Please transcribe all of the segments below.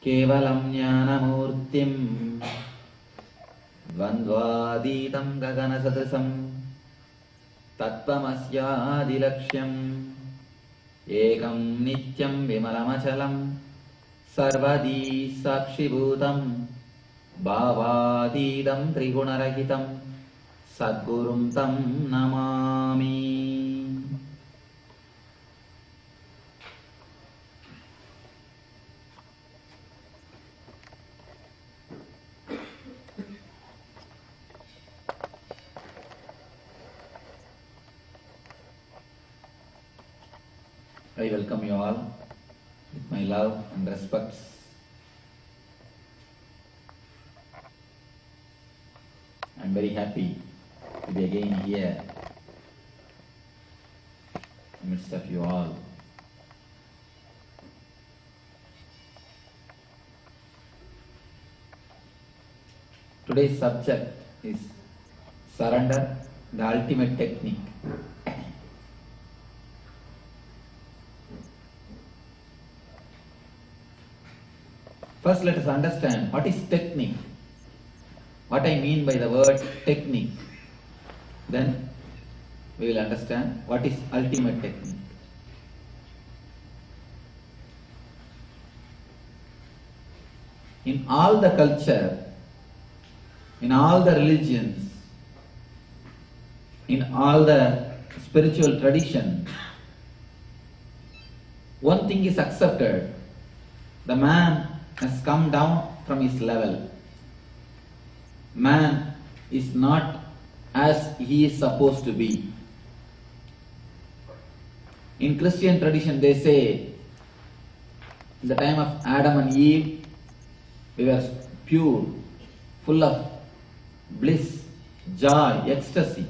केवलं ज्ञानमूर्तिं द्वन्द्वातीतं गगनसदृशं तत्त्वमस्यादिलक्ष्यम् एकं नित्यं विमलमचलं सर्वदी साक्षिभूतं भावातीतं त्रिगुणरहितं सद्गुरुं तं Namami. I welcome you all with my love and respects. I am very happy to be again here amidst of you all. Today's subject is surrender, the ultimate technique. First, let us understand what is technique. What I mean by the word technique. Then we will understand what is ultimate technique. In all the culture, in all the religions, in all the spiritual tradition, one thing is accepted: the man has come down from his level. Man is not as he is supposed to be. In Christian tradition they say, in the time of Adam and Eve, we were pure, full of bliss, joy, ecstasy.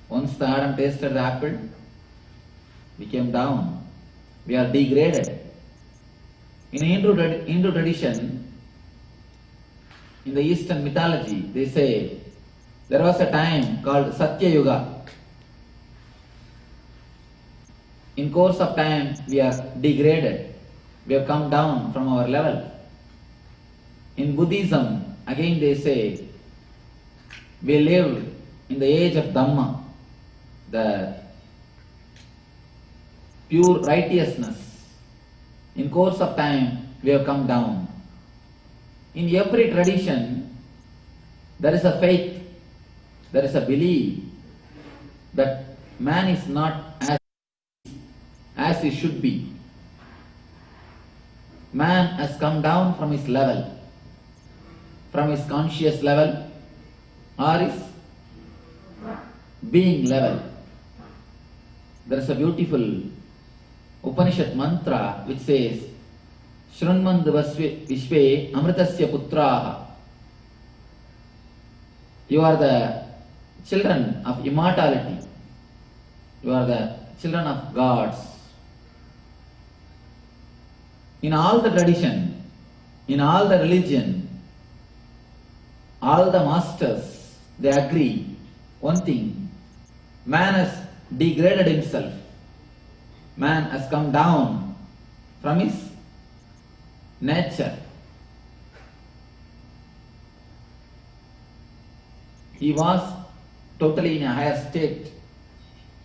Once the Adam tasted the apple, we came down. We are degraded. In Hindu tradition, in the Eastern mythology, they say there was a time called Satya Yuga. In course of time, we are degraded. We have come down from our level. In Buddhism, again they say we lived in the age of Dhamma, the pure righteousness. In course of time, we have come down. In every tradition, there is a faith, there is a belief that man is not as he should be. Man has come down from his level, from his conscious level or his being level. There is a beautiful Upanishad mantra which says, Shrunmand Vishve Amritasya Putraha. You are the children of immortality. You are the children of gods. In all the tradition, in all the religion, all the masters, they agree one thing: man has degraded himself. Man has come down from his nature. He was totally in a higher state,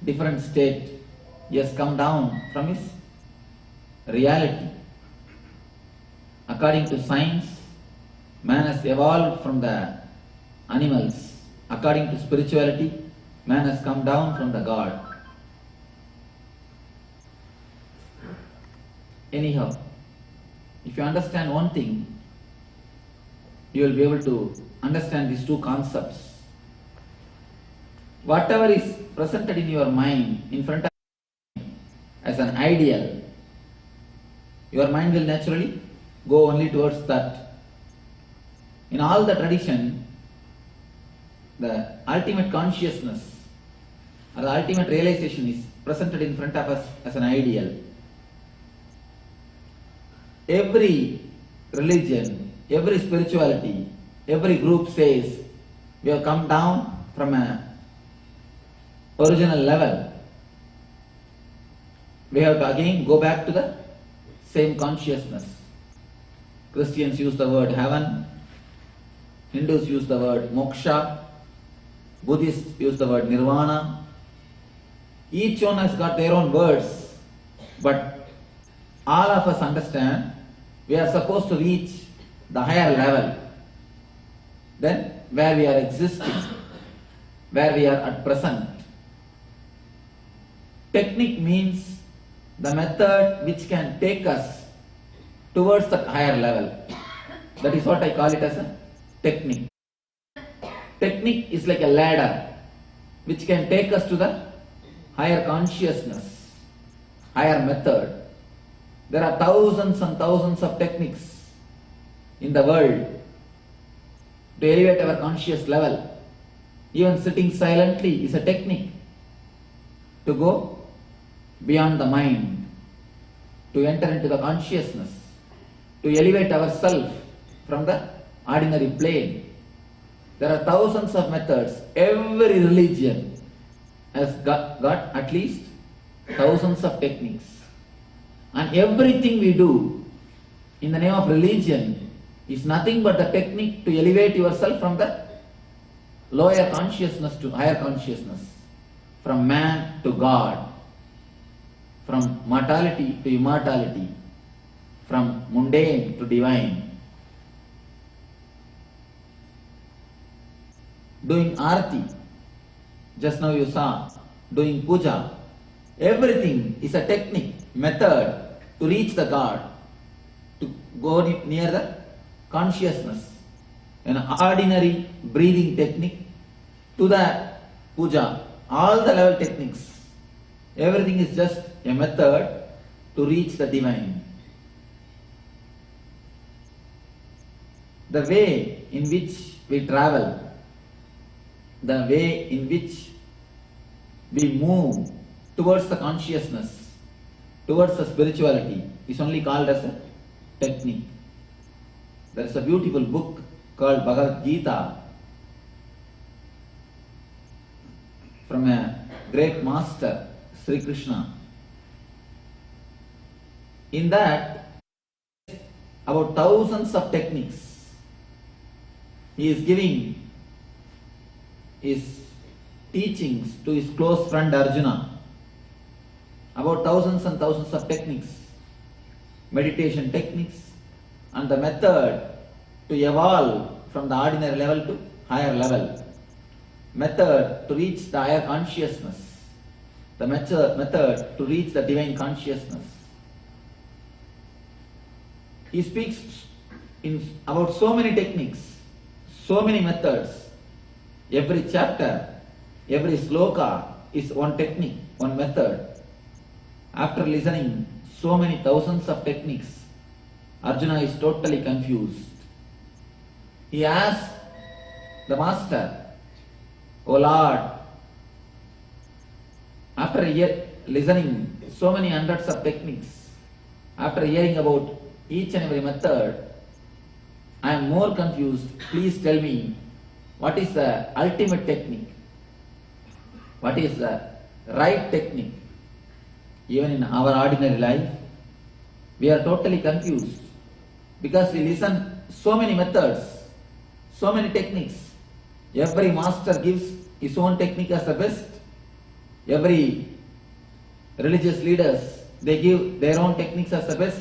different state. He has come down from his reality. According to science, man has evolved from the animals. According to spirituality, man has come down from the God. Anyhow, if you understand one thing, you will be able to understand these two concepts. Whatever is presented in your mind, in front of you, as an ideal, your mind will naturally go only towards that. In all the tradition, the ultimate consciousness or the ultimate realization is presented in front of us as an ideal. Every religion, every spirituality, every group says we have come down from an original level. We have to again go back to the same consciousness. Christians use the word heaven, Hindus use the word moksha, Buddhists use the word nirvana. Each one has got their own words, but all of us understand we are supposed to reach the higher level than where we are existing, where we are at present. Technique means the method which can take us towards the higher level. That is what I call it as a technique. Technique is like a ladder which can take us to the higher consciousness, higher method. There are thousands and thousands of techniques in the world to elevate our conscious level. Even sitting silently is a technique to go beyond the mind, to enter into the consciousness, to elevate ourselves from the ordinary plane. There are thousands of methods. Every religion has got at least thousands of techniques. And everything we do in the name of religion is nothing but the technique to elevate yourself from the lower consciousness to higher consciousness, from man to God, from mortality to immortality, from mundane to divine. Doing arati, just now you saw, doing puja, everything is a technique, method to reach the God, to go near the consciousness. An ordinary breathing technique to the puja, all the level techniques, everything is just a method to reach the divine. The way in which we travel, the way in which we move towards the consciousness, towards the spirituality is only called as a technique. There is a beautiful book called Bhagavad Gita from a great master, Sri Krishna. In that, about thousands of techniques, he is giving his teachings to his close friend Arjuna. About thousands and thousands of techniques, meditation techniques, and the method to evolve from the ordinary level to higher level, method to reach the higher consciousness, the method to reach the divine consciousness. He speaks about so many techniques, so many methods. Every chapter, every sloka is one technique, one method. After listening so many thousands of techniques, Arjuna is totally confused. He asks the master, "O Lord, after listening so many hundreds of techniques, after hearing about each and every method, I am more confused. Please tell me, what is the ultimate technique? What is the right technique?" Even in our ordinary life, we are totally confused because we listen so many methods, so many techniques. Every master gives his own technique as the best. Every religious leaders, they give their own techniques as the best.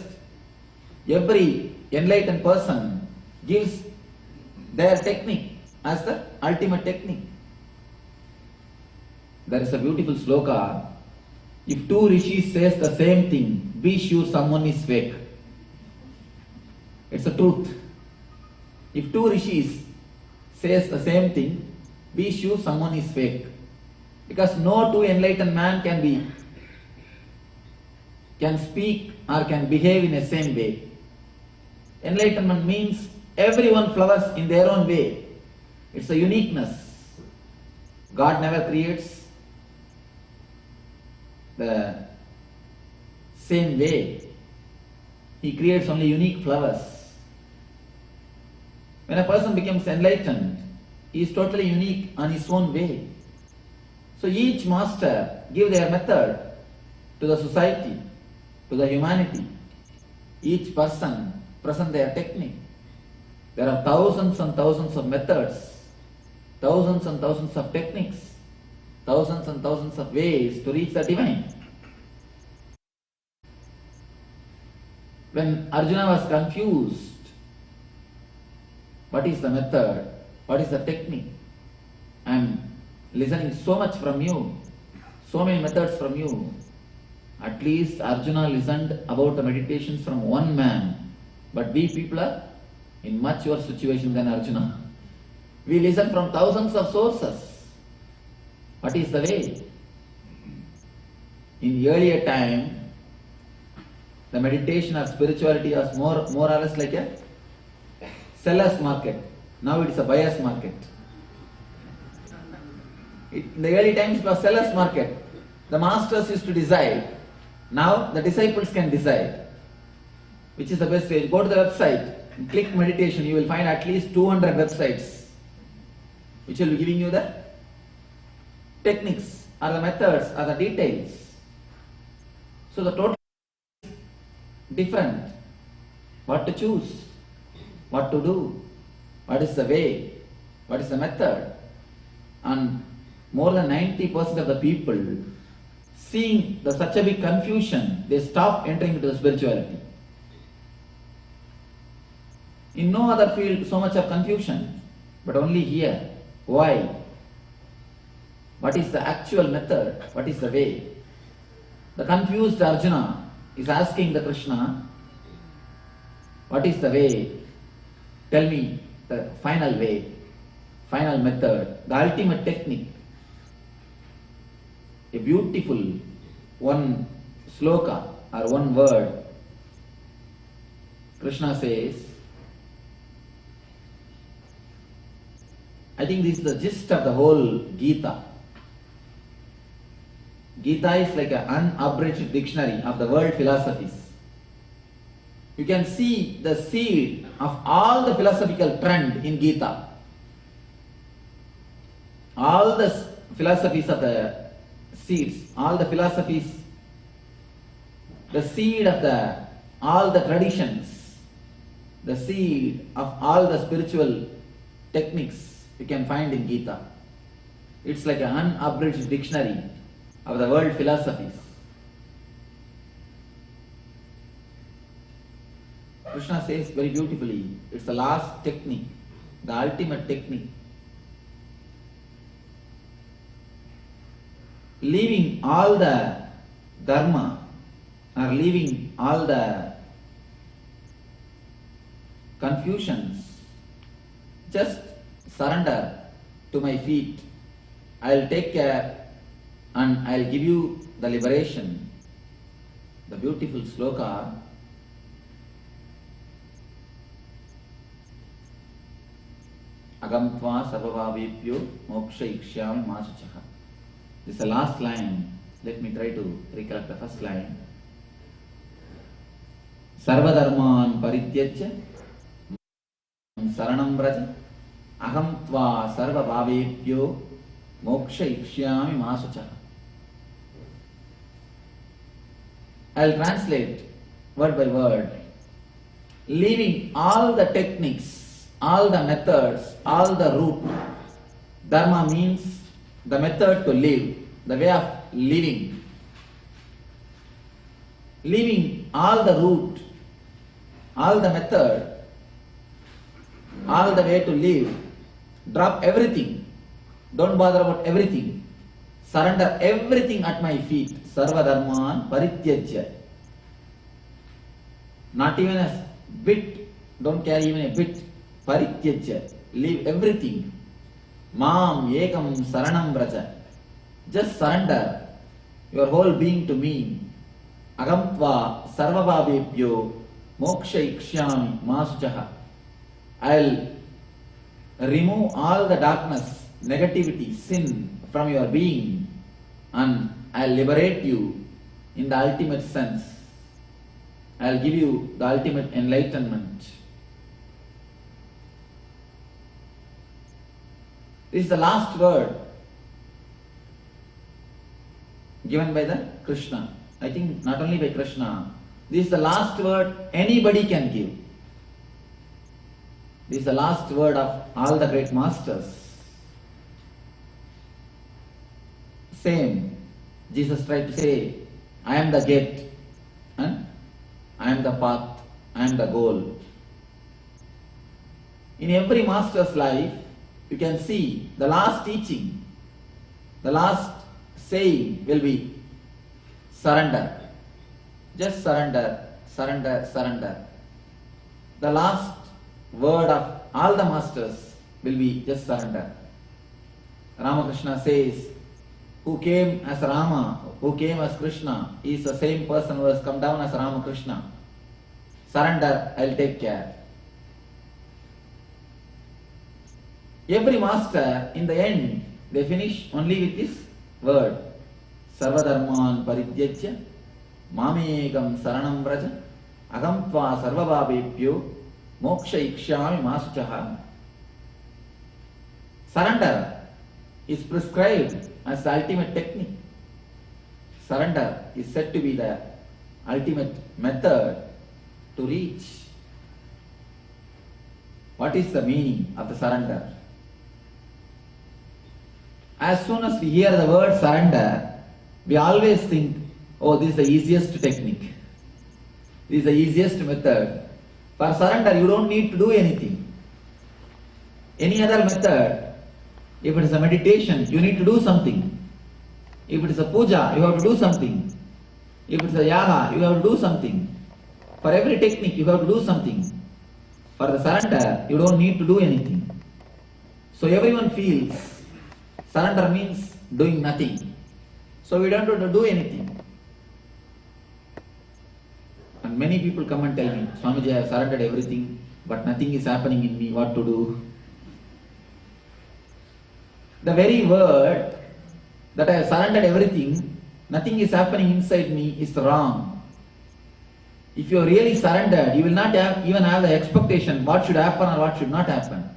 Every enlightened person gives their technique as the ultimate technique. There is a beautiful sloka. If two rishis says the same thing, be sure someone is fake. It's the truth. If two rishis says the same thing, be sure someone is fake. Because no two enlightened man can speak or can behave in the same way. Enlightenment means everyone flowers in their own way. It's a uniqueness. God never creates the same way. He creates only unique flowers. When a person becomes enlightened, he is totally unique on his own way. So each master gives their method to the society, to the humanity. Each person present their technique. There are thousands and thousands of methods, thousands and thousands of techniques, thousands and thousands of ways to reach the divine. When Arjuna was confused, what is the method? What is the technique? I am listening so much from you, so many methods from you. At least Arjuna listened about the meditations from one man. But we people are in much worse situation than Arjuna. We listen from thousands of sources. What is the way? In earlier time, the meditation or spirituality was more or less like a seller's market. Now it is a buyer's market. In the early times it was seller's market. The masters used to decide. Now the disciples can decide which is the best way. Go to the website and click meditation. You will find at least 200 websites which will be giving you the techniques or the methods or the details. So the total is different. What to choose, what to do, what is the way, what is the method. And more than 90% of the people, seeing such a big confusion, they stop entering into the spirituality. In no other field so much of confusion, but only here. Why? What is the actual method? What is the way? The confused Arjuna is asking the Krishna, what is the way? Tell me the final way, final method, the ultimate technique. A beautiful one sloka or one word. Krishna says, I think this is the gist of the whole Gita. Gita is like an unabridged dictionary of the world philosophies. You can see the seed of all the philosophical trend in Gita. All the philosophies of the seeds, all the philosophies, the seed of all the traditions, the seed of all the spiritual techniques you can find in Gita. It's like an unabridged dictionary of the world philosophies. Krishna says very beautifully, it's the last technique, the ultimate technique. Leaving all the dharma or leaving all the confusions, just surrender to my feet. I'll take care and I'll give you the liberation. The beautiful sloka. Agamtva sarvabhavebhyo moksha ikshami masuchaha. This is the last line. Let me try to recollect the first line. Sarvadharman parityajya saranam vraja aham tva sarva bhavebhyo moksha ikshami masuchaha. I'll translate word by word. Leaving all the techniques, all the methods, all the route. Dharma means the method to live, the way of living. Leaving all the route, all the method, all the way to live. Drop everything. Don't bother about everything. Surrender everything at my feet. Sarva dharman parityajya. Not even a bit. Don't carry even a bit. Parityajya. Leave everything. Mam ekam saranam vraja. Just surrender your whole being to me. Agamtva sarvabhavebhyo moksha ikshami masuchaha. I'll remove all the darkness, negativity, sin from your being and I'll liberate you in the ultimate sense. I'll give you the ultimate enlightenment. This is the last word given by the Krishna. I think not only by Krishna. This is the last word anybody can give. This is the last word of all the great masters. Same. Jesus tried to say, I am the gate, and I am the path, I am the goal. In every master's life, you can see the last teaching, the last saying will be surrender. Just surrender, surrender, surrender. The last word of all the masters will be just surrender. Ramakrishna says, who came as Rama, who came as Krishna, is the same person who has come down as Ramakrishna. Surrender, I'll take care. Every master, in the end, they finish only with this word. Sarvadharman parityajya, mamekam saranam vraja, agam tva sarvabhabebhyo, moksha ikshami masuchaha. Surrender is prescribed as the ultimate technique. Surrender is said to be the ultimate method to reach. What is the meaning of the surrender? As soon as we hear the word surrender, we always think, oh, this is the easiest technique. This is the easiest method. For surrender, you don't need to do anything. Any other method, if it is a meditation, you need to do something. If it is a puja, you have to do something. If it is a yaga, you have to do something. For every technique, you have to do something. For the surrender, you don't need to do anything. So everyone feels surrender means doing nothing. So we don't have to do anything. And many people come and tell me, Swamiji, I have surrendered everything, but nothing is happening in me, what to do? The very word that I have surrendered everything, nothing is happening inside me is wrong. If you are really surrendered, you will not even have the expectation what should happen or what should not happen.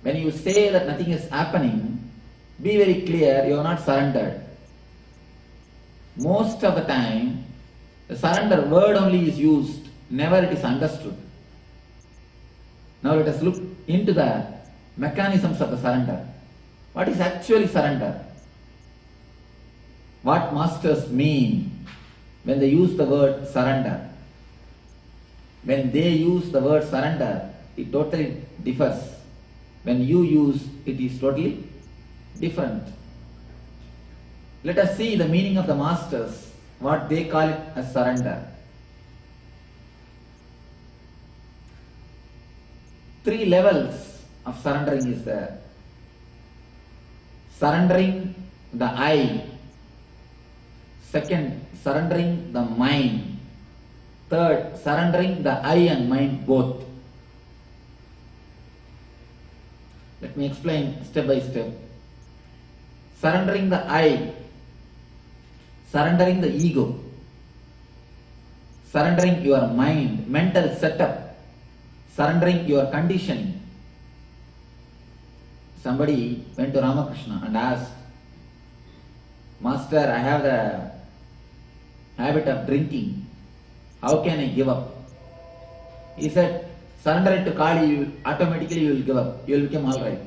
When you say that nothing is happening, be very clear, you are not surrendered. Most of the time, the surrender word only is used, never it is understood. Now let us look into the mechanisms of the surrender. What is actually surrender? What masters mean when they use the word surrender? When they use the word surrender, it totally differs. When you use, it is totally different. Let us see the meaning of the masters, what they call it as surrender. 3 levels of surrendering is there. Surrendering the I. Second, surrendering the mind. Third, surrendering the I and mind both. Let me explain step by step. Surrendering the I, surrendering the ego, surrendering your mind, mental setup, surrendering your conditioning. Somebody went to Ramakrishna and asked, Master, I have the habit of drinking. How can I give up? He said, surrender it to Kali, automatically you will give up. You will become alright.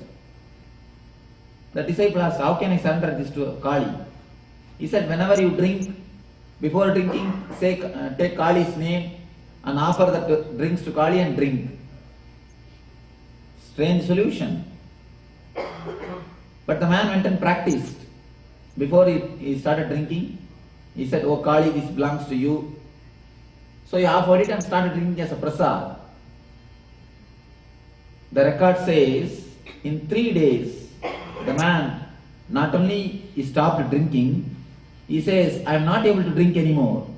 The disciple asked, how can I surrender this to Kali? He said, whenever you drink, before drinking, take Kali's name and offer the drinks to Kali and drink. Strange solution. But the man went and practiced. Before he started drinking, he said, oh Kali, this belongs to you. So he offered it and started drinking as a prasad. The record says, in 3 days, the man not only he stopped drinking, he says, I am not able to drink anymore.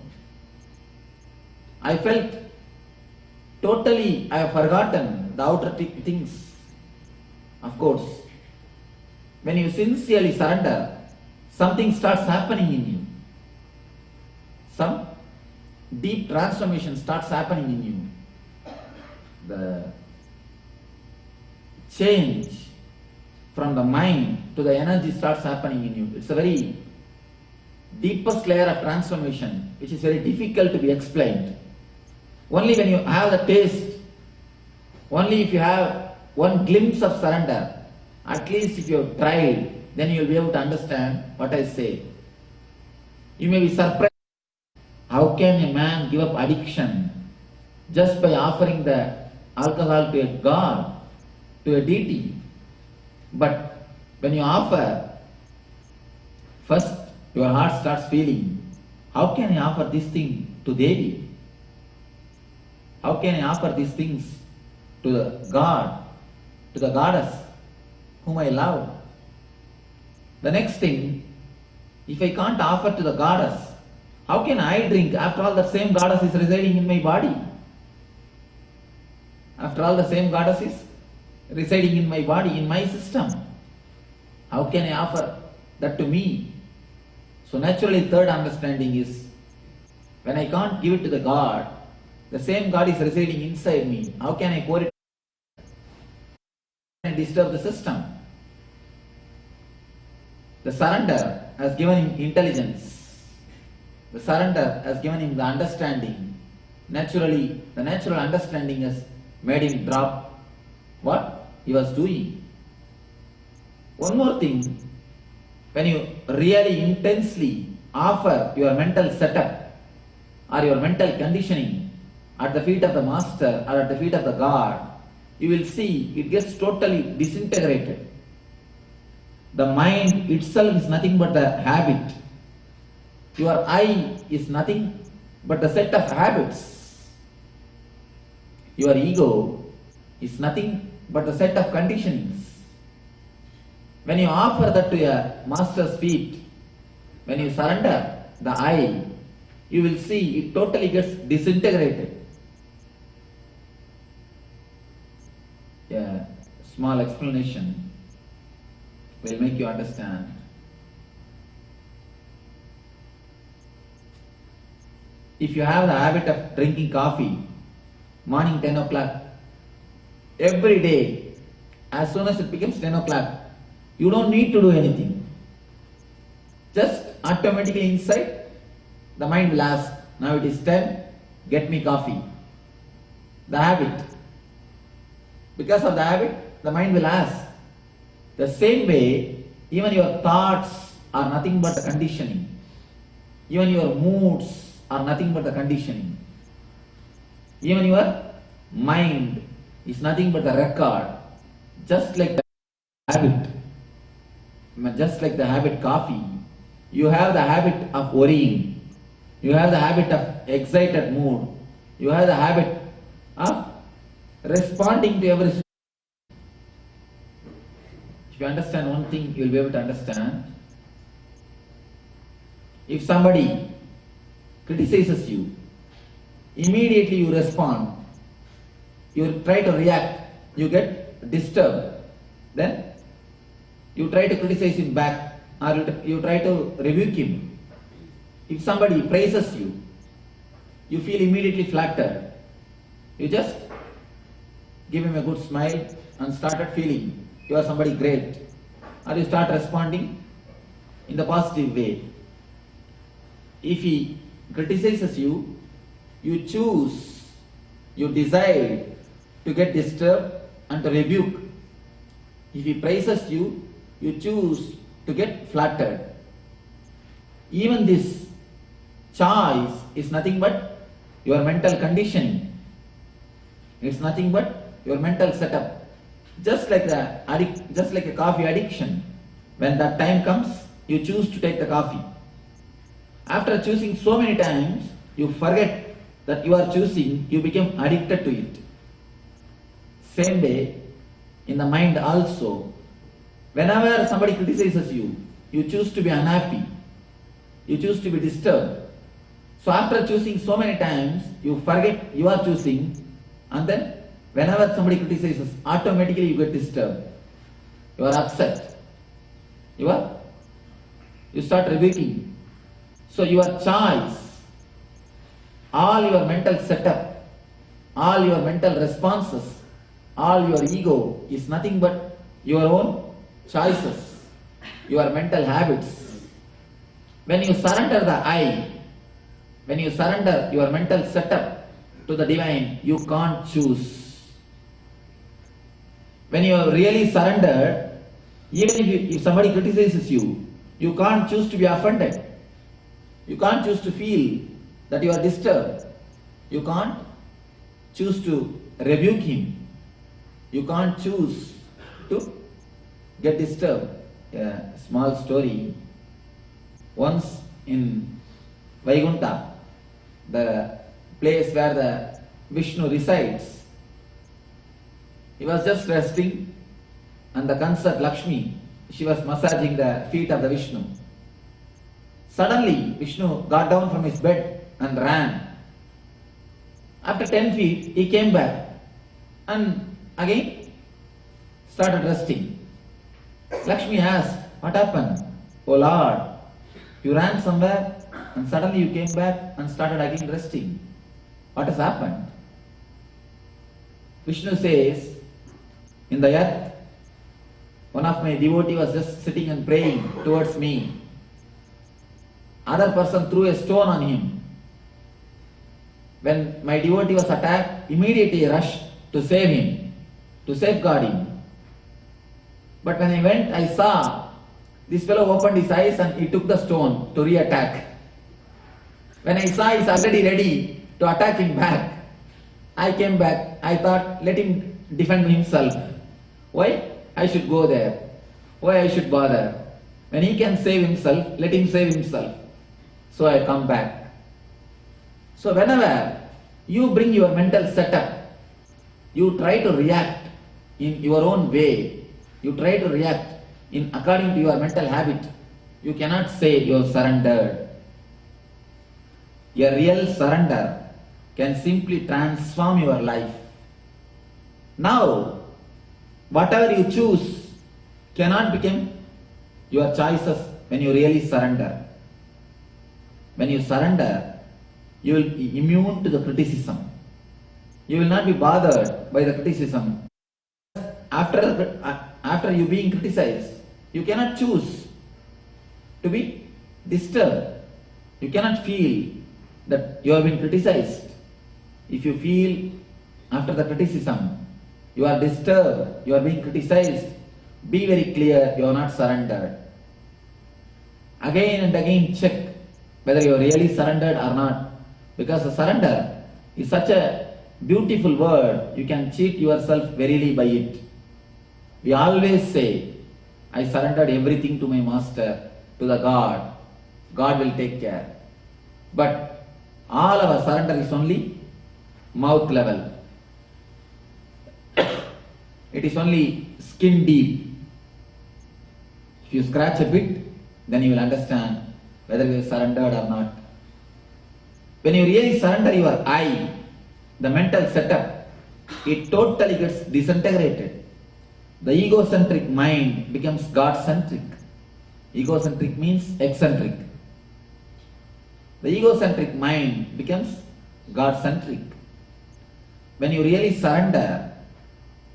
I felt totally, I have forgotten the outer things. Of course, when you sincerely surrender, something starts happening in you. Some deep transformation starts happening in you. The change from the mind to the energy starts happening in you. It's a very deepest layer of transformation which is very difficult to be explained. Only when you have the taste Only if you have one glimpse of surrender, at least if you have tried, then you will be able to understand what I say. You may be surprised. How can a man give up addiction just by offering the alcohol to a god, to a deity? But when you offer, first your heart starts feeling, how can I offer this thing to Devi? How can I offer these things to the God, to the goddess whom I love? The next thing, if I can't offer to the goddess, how can I drink? After all, the same goddess is residing in my body. After all, the same goddess is residing in my body, in my system. How can I offer that to me? So naturally, third understanding is, when I can't give it to the God, the same God is residing inside me. How can I pour it and disturb the system? The surrender has given him intelligence. The surrender has given him the understanding. Naturally, the natural understanding has made him drop what he was doing. One more thing, when you really intensely offer your mental setup or your mental conditioning at the feet of the master or at the feet of the God, you will see it gets totally disintegrated. The mind itself is nothing but the habit. Your I is nothing but the set of habits. Your ego is nothing but the set of conditionings. When you offer that to your master's feet, when you surrender the I, you will see it totally gets disintegrated. A small explanation will make you understand. If you have the habit of drinking coffee, morning 10 o'clock, every day, as soon as it becomes 10 o'clock, you don't need to do anything. Just automatically inside, the mind will ask, now it is 10, get me coffee. The habit. Because of the habit, the mind will ask. The same way, even your thoughts are nothing but the conditioning. Even your moods are nothing but the conditioning. Even your mind is nothing but the record. Just like the habit. Just like the habit coffee. You have the habit of worrying. You have the habit of excited mood. You have the habit of responding to every situation. If you understand one thing, you will be able to understand. If somebody criticizes you, immediately you respond. You try to react. You get disturbed. Then you try to criticize him back, or you try to rebuke him. If somebody praises you, you feel immediately flattered. You just give him a good smile and started feeling you are somebody great. Or you start responding in the positive way. If he criticizes you, you choose, you decide to get disturbed and to rebuke. If he praises you, you choose to get flattered. Even this choice is nothing but your mental conditioning. It's nothing but your mental setup. Just like a coffee addiction. When that time comes, you choose to take the coffee. After choosing so many times, you forget that you are choosing, you become addicted to it. Same way, in the mind also, whenever somebody criticizes you, you choose to be unhappy. You choose to be disturbed. So after choosing so many times, you forget you are choosing, and then whenever somebody criticizes, automatically you get disturbed. You are upset. You start rebuking. So your choice, all your mental setup, all your mental responses, all your ego is nothing but your own choices, your mental habits. When you surrender the I, when you surrender your mental setup to the divine, you can't choose. When you are really surrendered, even if somebody criticizes you, you can't choose to be offended. You can't choose to feel that you are disturbed. You can't choose to rebuke him. You can't choose to get disturbed. A small story. Once in Vaikuntha, the place where the Vishnu resides, he was just resting, and the consort Lakshmi, she was massaging the feet of the Vishnu. Suddenly, Vishnu got down from his bed and ran. After 10 feet, he came back and again started resting. Lakshmi asked, "What happened? Oh Lord, you ran somewhere and suddenly you came back and started again resting. What has happened?" Vishnu says, "In the earth, one of my devotee was just sitting and praying towards me. Other person threw a stone on him. When my devotee was attacked, immediately I rushed to save him, to safeguard him. But when I went, I saw this fellow opened his eyes and he took the stone to re-attack. When I saw he's already ready to attack him back, I came back. I thought, let him defend himself. Why I should go there? Why I should bother? When he can save himself, let him save himself." So I come back. So whenever you bring your mental setup, you try to react in your own way, you try to react in according to your mental habit, you cannot say you have surrendered. A real surrender can simply transform your life. Now, whatever you choose cannot become your choices when you really surrender. When you surrender, you will be immune to the criticism. You will not be bothered by the criticism. After you being criticized, you cannot choose to be disturbed. You cannot feel that you have been criticized. If you feel after the criticism, you are disturbed, you are being criticized, be very clear, you are not surrendered. Again and again check whether you are really surrendered or not. Because the surrender is such a beautiful word, you can cheat yourself verily by it. We always say, "I surrendered everything to my master, to the God. God will take care." But all our surrender is only mouth level. It is only skin deep. If you scratch a bit, then you will understand whether you have surrendered or not. When you really surrender your I, the mental setup, it totally gets disintegrated. The egocentric mind becomes God-centric. Egocentric means eccentric. The egocentric mind becomes God-centric. When you really surrender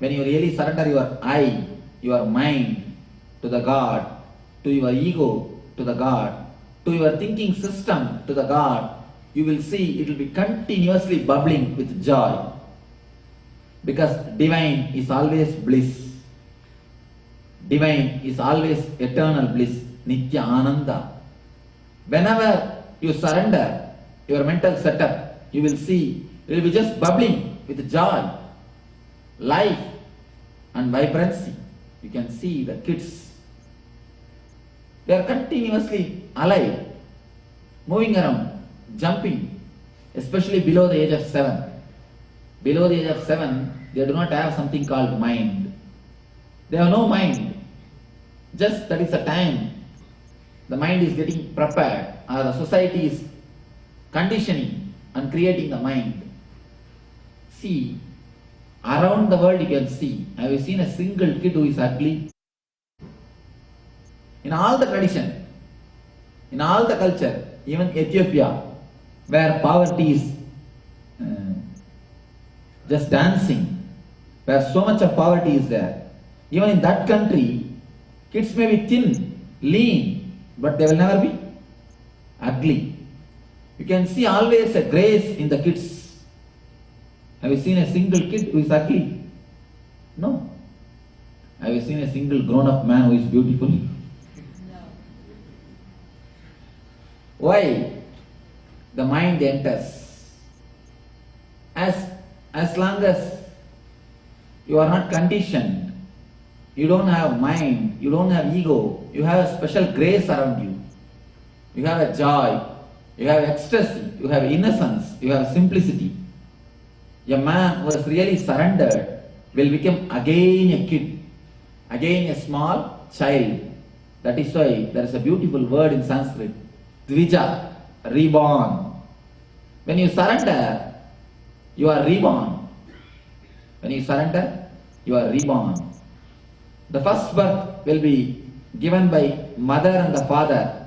your I, your mind to the God, to your ego to the God, to your thinking system to the God, you will see it will be continuously bubbling with joy. Because divine is always bliss. Divine is always eternal bliss, Nitya Ananda. Whenever you surrender your mental setup, you will see it will be just bubbling with joy, life and vibrancy. You can see the kids. They are continuously alive, moving around, jumping, especially below the age of 7. Below the age of 7, they do not have something called mind. They have no mind. Just that is the time the mind is getting prepared, or the society is conditioning and creating the mind. See, around the world you can see, have you seen a single kid who is ugly? In all the tradition, in all the culture, even Ethiopia, where poverty is just dancing, where so much of poverty is there, even in that country, kids may be thin, lean, but they will never be ugly. You can see always a grace in the kids. Have you seen a single kid who is ugly? No. Have you seen a single grown-up man who is beautiful? Why? The mind enters. As long as you are not conditioned, you don't have mind, you don't have ego, you have a special grace around you. You have a joy, you have ecstasy, you have innocence, you have simplicity. A man who has really surrendered will become again a kid, again a small child. That is why there is a beautiful word in Sanskrit, Dvija, reborn. When you surrender, you are reborn. When you surrender, you are reborn. The first birth will be given by mother and the father.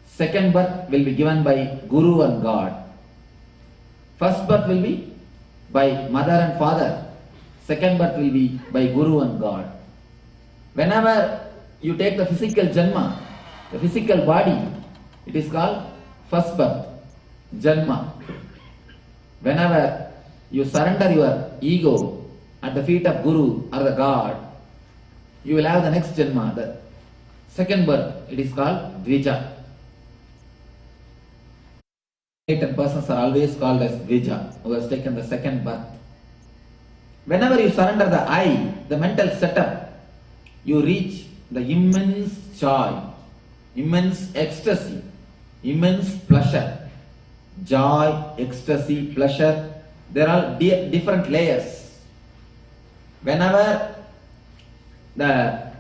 Second birth will be given by Guru and God. First birth will be by mother and father. Second birth will be by Guru and God. Whenever you take the physical janma, the physical body, it is called first birth, janma. Whenever you surrender your ego at the feet of Guru or the God, you will have the next janma, the second birth. It is called Dvija. Enlightened persons are always called as Dvija, who has taken the second birth. Whenever you surrender the I, the mental setup, you reach the immense joy, immense ecstasy, immense pleasure. Joy, ecstasy, pleasure, they are all different layers. Whenever the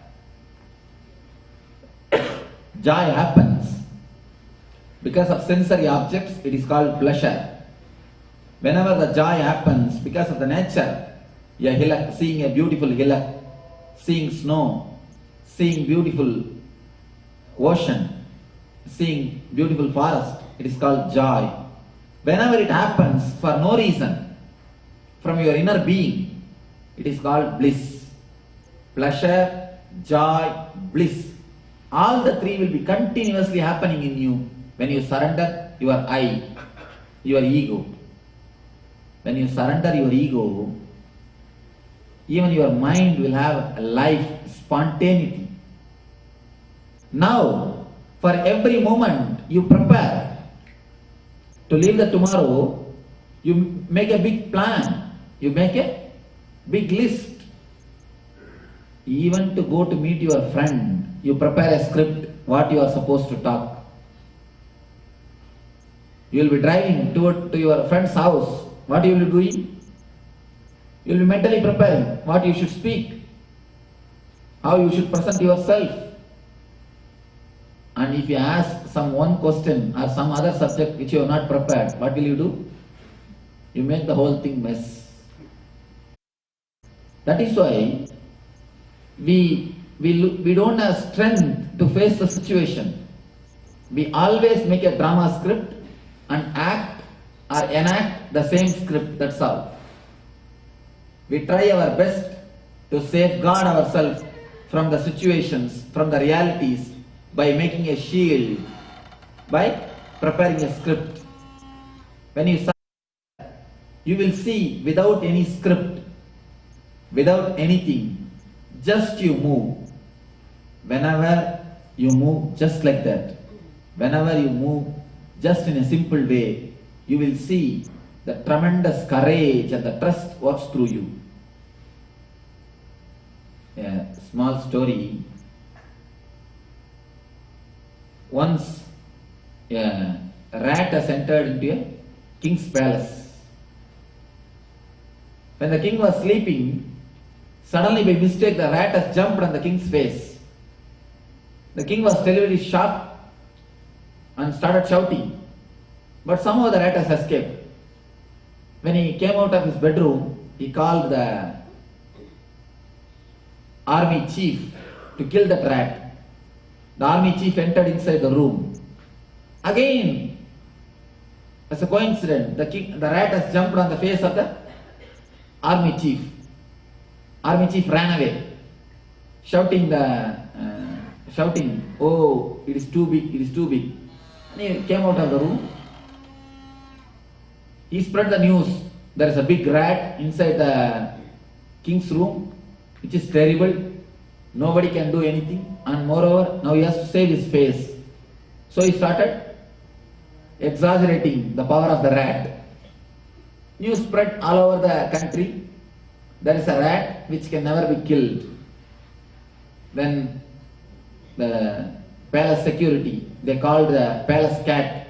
joy happens because of sensory objects, it is called pleasure. Whenever the joy happens because of the nature, a hillock, seeing a beautiful hillock, seeing snow, seeing beautiful ocean, seeing beautiful forest, it is called joy. Whenever it happens for no reason, from your inner being, it is called bliss. Pleasure, joy, bliss. All the three will be continuously happening in you when you surrender your I, your ego. When you surrender your ego, even your mind will have a life, spontaneity. Now, for every moment you prepare to leave the tomorrow, you make a big plan, you make a big list. Even to go to meet your friend, you prepare a script, what you are supposed to talk. You will be driving to your friend's house, what you will be doing? You will be mentally preparing what you should speak, how you should present yourself. And if you ask some one question or some other subject which you have not prepared, what will you do? You make the whole thing mess. That is why we don't have strength to face the situation. We always make a drama script and act or enact the same script, that's all. We try our best to safeguard ourselves from the situations, from the realities, by making a shield, by preparing a script. When you surrender, you will see without any script, without anything, just you move. Whenever you move just like that, whenever you move just in a simple way, you will see the tremendous courage and the trust works through you. A small story. Once a rat has entered into a king's palace. When the king was sleeping, suddenly by mistake the rat has jumped on the king's face. The king was terribly shocked and started shouting. But somehow the rat has escaped. When he came out of his bedroom, he called the army chief to kill that rat. The army chief entered inside the room. Again, as a coincidence, the rat has jumped on the face of the army chief. Army chief ran away, shouting, "Oh, it is too big, it is too big." And he came out of the room. He spread the news. There is a big rat inside the king's room, which is terrible. Nobody can do anything, and moreover, now he has to save his face. So he started exaggerating the power of the rat. News spread all over the country. There is a rat which can never be killed. Then the palace security, they called the palace cat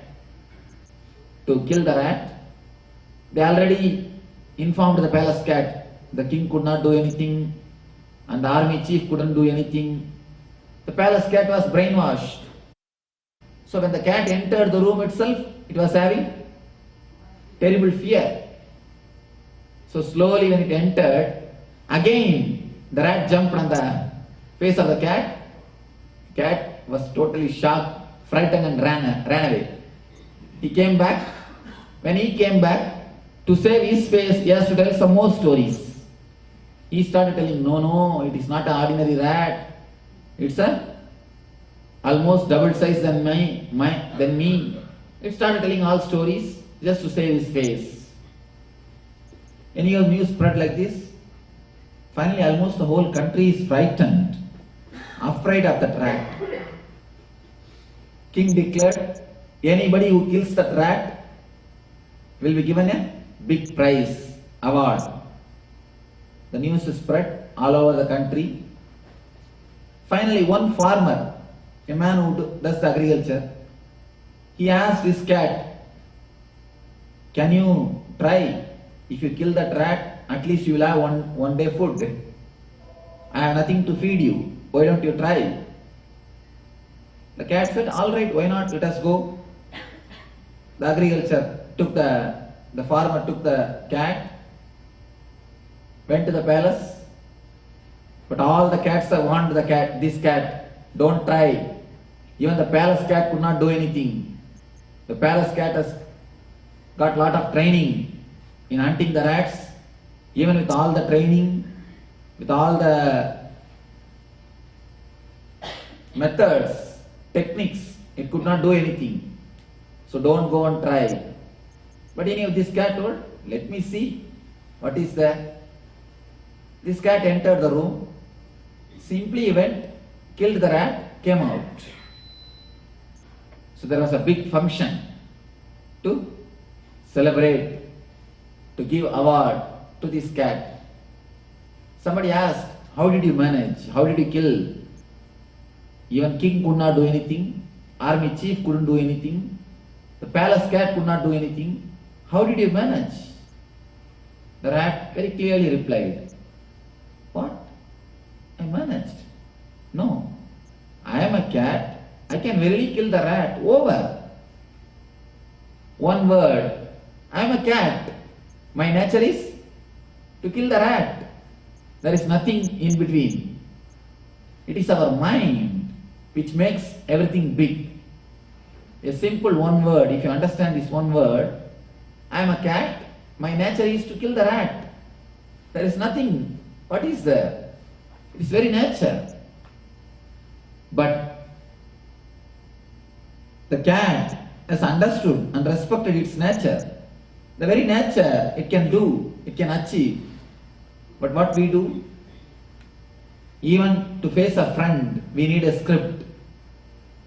to kill the rat. They already informed the palace cat the king could not do anything and the army chief couldn't do anything. The palace cat was brainwashed. So when the cat entered the room itself, it was having terrible fear. So slowly when it entered, again the rat jumped on the face of the cat. Cat was totally shocked, frightened and ran away. He came back. When he came back, to save his face, he has to tell some more stories. He started telling, no, it is not an ordinary rat. It's almost double size than me. It started telling all stories just to save his face. Any of news spread like this? Finally, almost the whole country is frightened, afraid of that rat. King declared, anybody who kills that rat will be given a big prize, award. The news is spread all over the country. Finally, one farmer, a man who does the agriculture, he asked his cat, can you try, if you kill that rat, at least you will have one day food. I have nothing to feed you. Why don't you try? The cat said, all right, why not, let us go. The farmer took the cat, went to the palace, but all the cats have warned this cat, don't try. Even the palace cat could not do anything. The palace cat has got lot of training in hunting the rats. Even with all the training, with all the methods, techniques, it could not do anything. So don't go and try. But anyway, this cat told, let me see what is there. This cat entered the room, simply went, killed the rat, came out. So there was a big function to celebrate, to give award to this cat. Somebody asked, how did you manage? How did you kill? Even king could not do anything, army chief couldn't do anything, the palace cat could not do anything. How did you manage? The rat very clearly replied, what? I managed. No, I am a cat. I can verily kill the rat. Over. One word. I am a cat. My nature is to kill the rat. There is nothing in between. It is our mind which makes everything big. A simple one word, if you understand this one word, I am a cat, my nature is to kill the rat. There is nothing. What is there? It is very nature. But the cat has understood and respected its nature. The very nature it can do, it can achieve. But what we do? Even to face a friend, we need a script.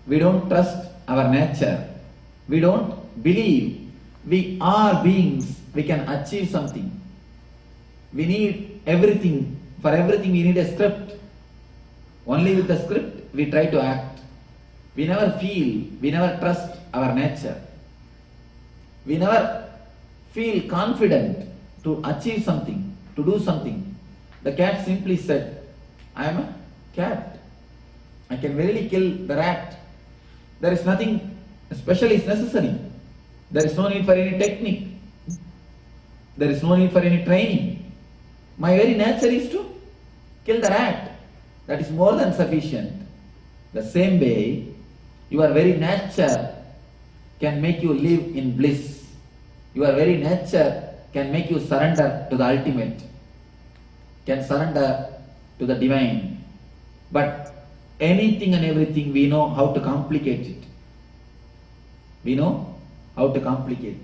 We don't trust our nature. We don't believe we are beings, we can achieve something. We need everything. For everything we need a script. Only with the script we try to act. We never feel, we never trust our nature. We never feel confident to achieve something, to do something. The cat simply said, I am a cat. I can really kill the rat. There is nothing special is necessary. There is no need for any technique. There is no need for any training. My very nature is to kill the rat. That is more than sufficient. The same way, your very nature can make you live in bliss. Your very nature can make you surrender to the ultimate, can surrender to the divine. But anything and everything, we know how to complicate it. We know how to complicate.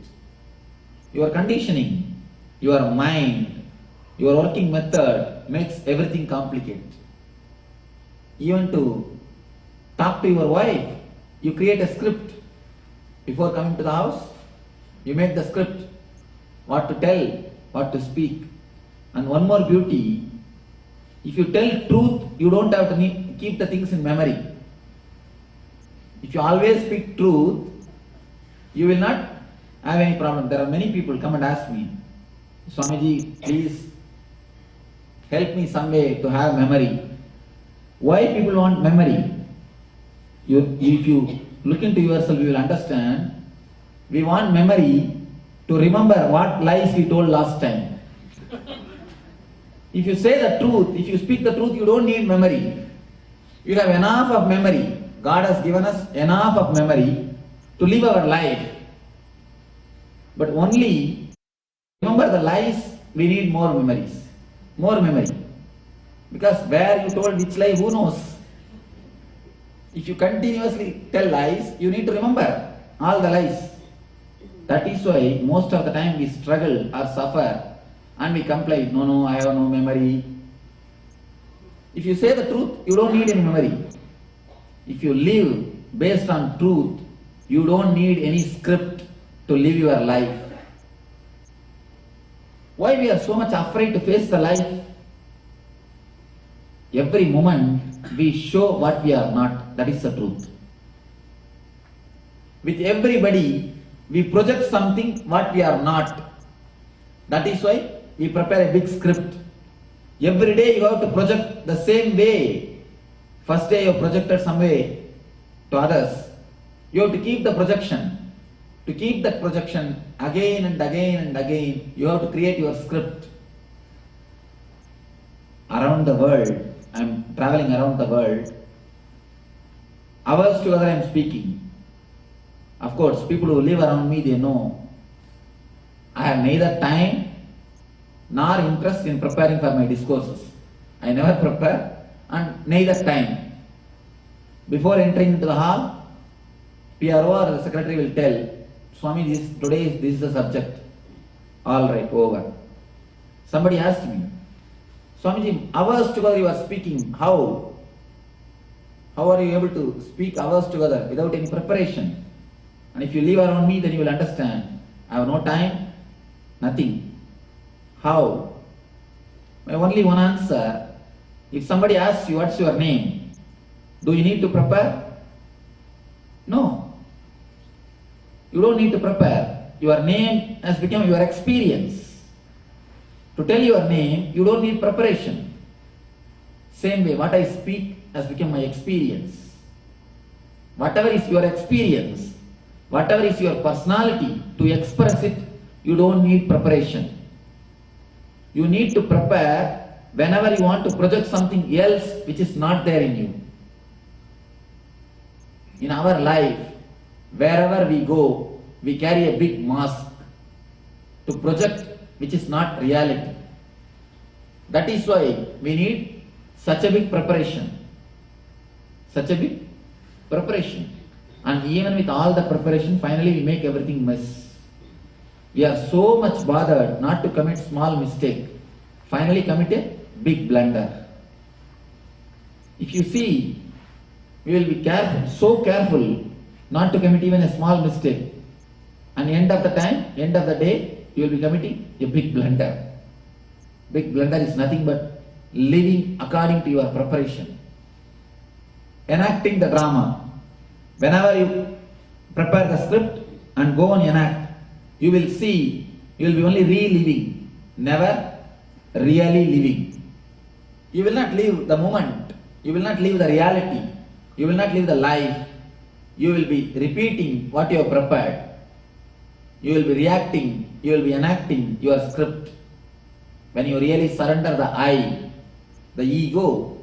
Your conditioning, your mind, your working method makes everything complicated. even to talk to your wife, you create a script. Before coming to the house, you make the script, what to tell, what to speak. And one more beauty, if you tell truth, you don't have to keep the things in memory. If you always speak truth, you will not have any problem. There are many people come and ask me, Swamiji, please help me some way to have memory. Why people want memory? If you look into yourself, you will understand. We want memory to remember what lies we told last time. If you say the truth, if you speak the truth, you don't need memory. You have enough of memory. God has given us enough of memory to live our life. But only remember the lies, we need more memories. More memory. Because where you told which lie, who knows? If you continuously tell lies, you need to remember all the lies. That is why most of the time we struggle or suffer and we complain, no, I have no memory. If you say the truth, you don't need any memory. If you live based on truth, you don't need any script to live your life. Why we are so much afraid to face the life? Every moment we show what we are not. That is the truth. With everybody, we project something what we are not. That is why we prepare a big script. Every day you have to project the same way. First day you projected some way to others. You have to keep the projection. To keep that projection again and again and again, you have to create your script. Around the world, I am traveling around the world. Hours together I am speaking. Of course, people who live around me, they know I have neither time nor interest in preparing for my discourses. I never prepare and neither time. Before entering into the hall, PRO or the secretary will tell, Swami, today this is the subject. All right, over. Somebody asked me, Swamiji, hours together you are speaking. How? How are you able to speak hours together without any preparation? And if you live around me, then you will understand. I have no time, nothing. How? My only one answer, if somebody asks you what's your name, do you need to prepare? No. You don't need to prepare. Your name has become your experience. To tell your name, you don't need preparation. Same way, what I speak has become my experience. Whatever is your experience, whatever is your personality, to express it, you don't need preparation. You need to prepare whenever you want to project something else which is not there in you. In our life, wherever we go, we carry a big mask to project which is not reality. That is why we need such a big preparation. Such a big preparation. And even with all the preparation, finally we make everything mess. We are so much bothered not to commit small mistake. Finally commit a big blunder. If you see, we will be careful, so careful not to commit even a small mistake. And end of the time, end of the day, you will be committing a big blunder. Big blunder is nothing but living according to your preparation. Enacting the drama. Whenever you prepare the script and go on enact, you will see, you will be only reliving, never really living. You will not live the moment. You will not live the reality. You will not live the life. You will be repeating what you have prepared. You will be reacting, you will be enacting your script. When you really surrender the I, the ego,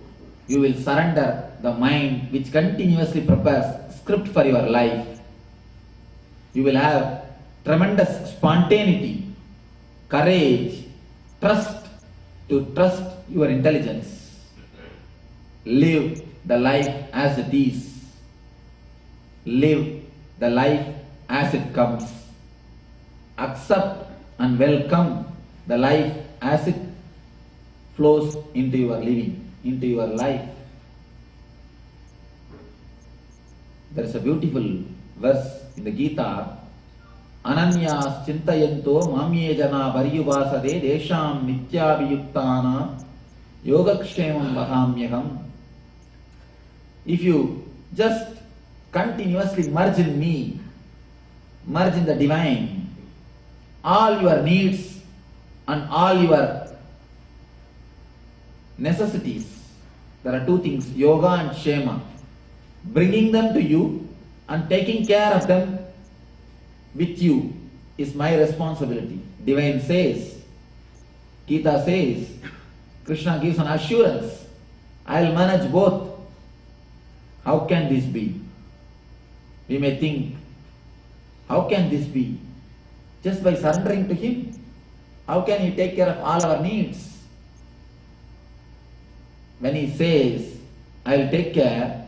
you will surrender the mind which continuously prepares script for your life. You will have tremendous spontaneity, courage, trust to trust your intelligence. Live the life as it is. Live the life as it comes. Accept and welcome the life as it flows into your living, into your life. There is a beautiful verse in the Gita. Ananyas chintayanto mamye jana paryupasade desham nityabhiyuktana yogakshemam vahamyaham. If you just continuously merge in me, merge in the divine, all your needs and all your necessities, there are two things, yoga and shema. Bringing them to you and taking care of them with you is my responsibility. Divine says, Gita says, Krishna gives an assurance, I will manage both. How can this be? We may think, how can this be? Just by surrendering to Him, how can He take care of all our needs? When He says, I will take care,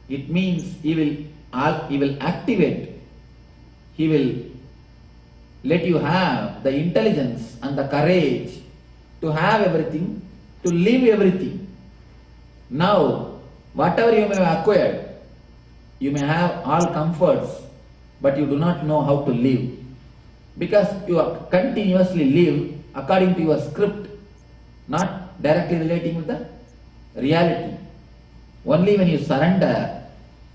it means He will activate, He will let you have the intelligence and the courage to have everything, to live everything. Now, whatever you may have acquired, you may have all comforts, but you do not know how to live. Because you continuously live according to your script, not directly relating with the reality. Only when you surrender,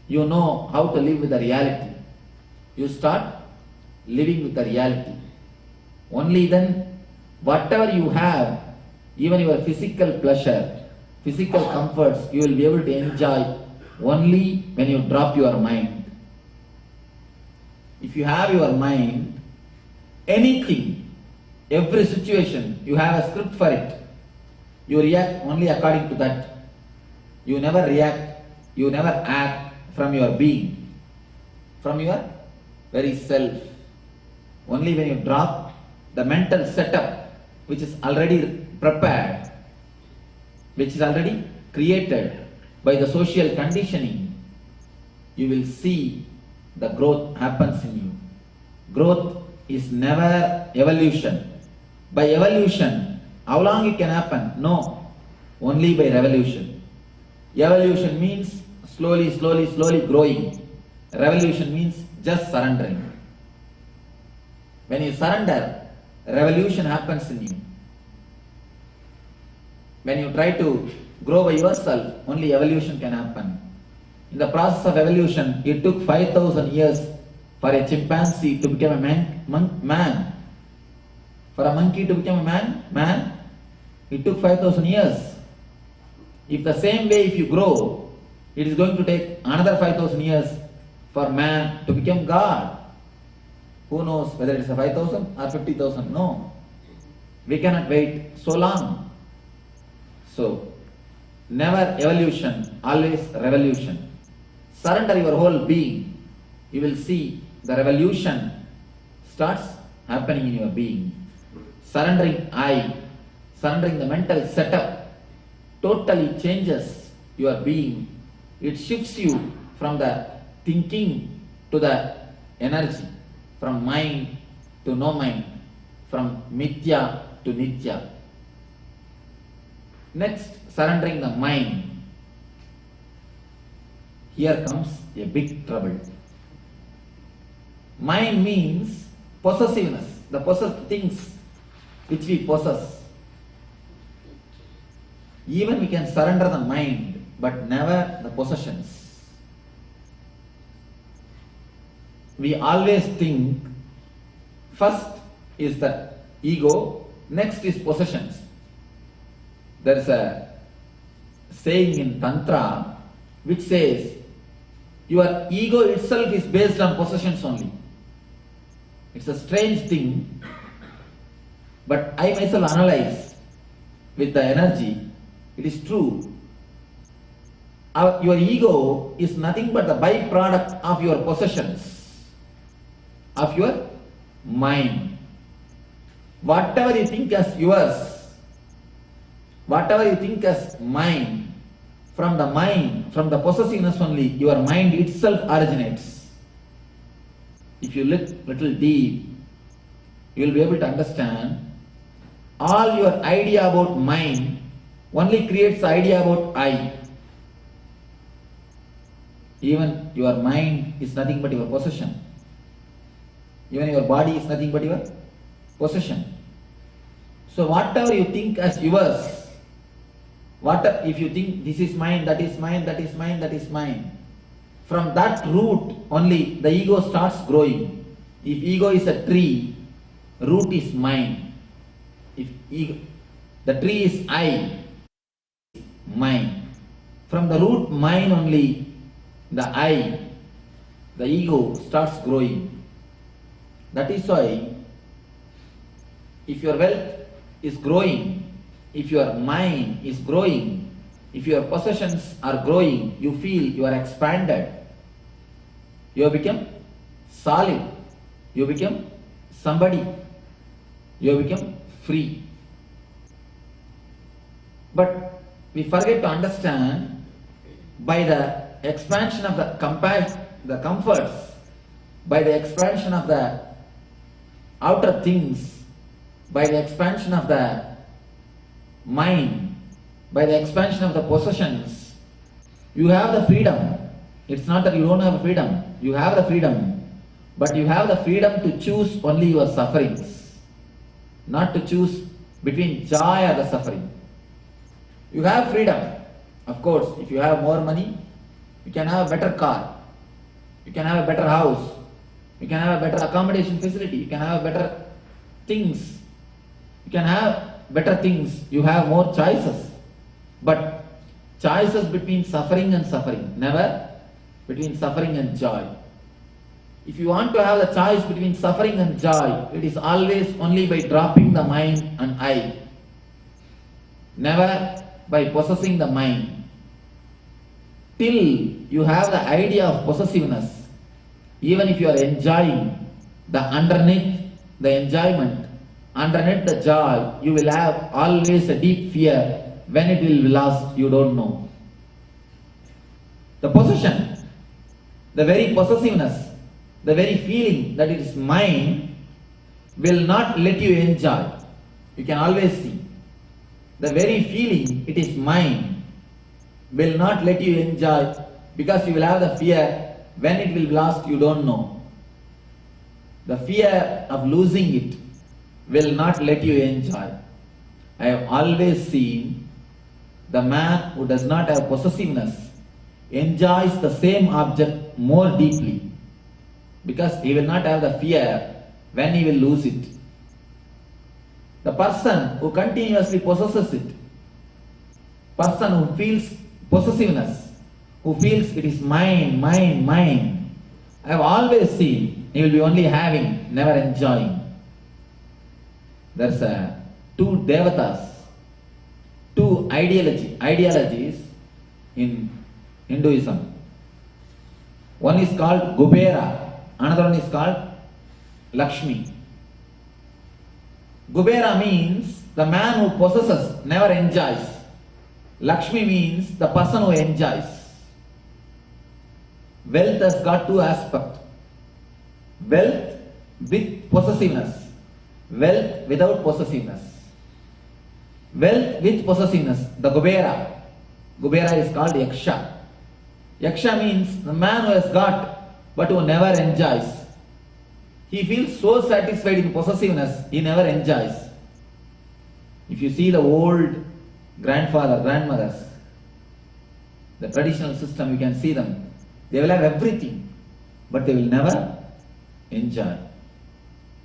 you know how to live with the reality. You start living with the reality. Only then, whatever you have, even your physical pleasure, physical comforts, you will be able to enjoy only when you drop your mind. If you have your mind, anything, every situation, you have a script for it. You react only according to that. You never react, you never act from your being, from your very self. Only when you drop the mental setup which is already prepared, which is already created by the social conditioning, you will see the growth happens in you. Growth is never evolution. By evolution, how long it can happen? No, only by revolution. Evolution means slowly growing. Revolution means just surrendering. When you surrender, revolution happens in you. When you try to grow by yourself, only evolution can happen. In the process of evolution, it took 5,000 years for a chimpanzee to become a man. For a monkey to become a man, it took 5,000 years. If the same way if you grow, it is going to take another 5,000 years for man to become God. Who knows whether it is a 5,000 or 50,000? No. We cannot wait so long. So, never evolution, always revolution. Surrender your whole being. You will see the revolution starts happening in your being. Surrendering I, surrendering the mental setup, totally changes your being. It shifts you from the thinking to the energy, from mind to no mind, from mithya to nitya. Next, surrendering the mind. Here comes a big trouble. Mind means possessiveness, the things which we possess. Even we can surrender the mind, but never the possessions. We always think first is the ego, next is possessions. There is a saying in Tantra which says, your ego itself is based on possessions only. It's a strange thing, but I myself analyze with the energy, it is true. Your ego is nothing but the byproduct of your possessions, of your mind. Whatever you think as yours, whatever you think as mine, from the possessiveness only, your mind itself originates. If you look little deep, you will be able to understand all your idea about mind only creates the idea about I. Even your mind is nothing but your possession. Even your body is nothing but your possession. So whatever you think as yours, if you think this is mine, that is mine, that is mine, that is mine, from that root only the ego starts growing. If ego is a tree, root is mine. If ego, the tree is I, mine. From the root mine only, the I, the ego starts growing. That is why if your wealth is growing, if your mind is growing, if your possessions are growing, you feel you are expanded. You have become solid. You become somebody. You have become free. But we forget to understand, by the expansion of the comforts, by the expansion of the outer things, by the expansion of the mind, by the expansion of the possessions, you have the freedom. It's not that you don't have freedom. You have the freedom. But you have the freedom to choose only your sufferings, not to choose between joy or the suffering. You have freedom. Of course, if you have more money, you can have a better car, you can have a better house, you can have a better accommodation facility, you can have better things, you can have better things, you have more choices. But choices between suffering and suffering, never between suffering and joy. If you want to have the choice between suffering and joy, it is always only by dropping the mind and I, never by possessing the mind. Till you have the idea of possessiveness, even if you are enjoying the underneath the enjoyment, underneath the joy, you will have always a deep fear. When it will be lost, you don't know. The possession, the very possessiveness, the very feeling that it is mine will not let you enjoy. You can always see. The very feeling it is mine will not let you enjoy, because you will have the fear. When it will be lost, you don't know. The fear of losing it will not let you enjoy. I have always seen the man who does not have possessiveness enjoys the same object more deeply, because he will not have the fear when he will lose it. The person who continuously possesses it, person who feels possessiveness, who feels it is mine, mine, mine, I have always seen he will be only having, never enjoying. There's two devatas, two ideologies in Hinduism. One is called Kubera, another one is called Lakshmi. Kubera means the man who possesses never enjoys. Lakshmi means the person who enjoys. Wealth has got two aspects. Wealth with possessiveness. Wealth without possessiveness. Wealth with possessiveness, the Kubera. Kubera is called Yaksha. Yaksha means the man who has got but who never enjoys. He feels so satisfied in possessiveness, he never enjoys. If you see the old grandmothers, the traditional system, you can see them. They will have everything, but they will never enjoy.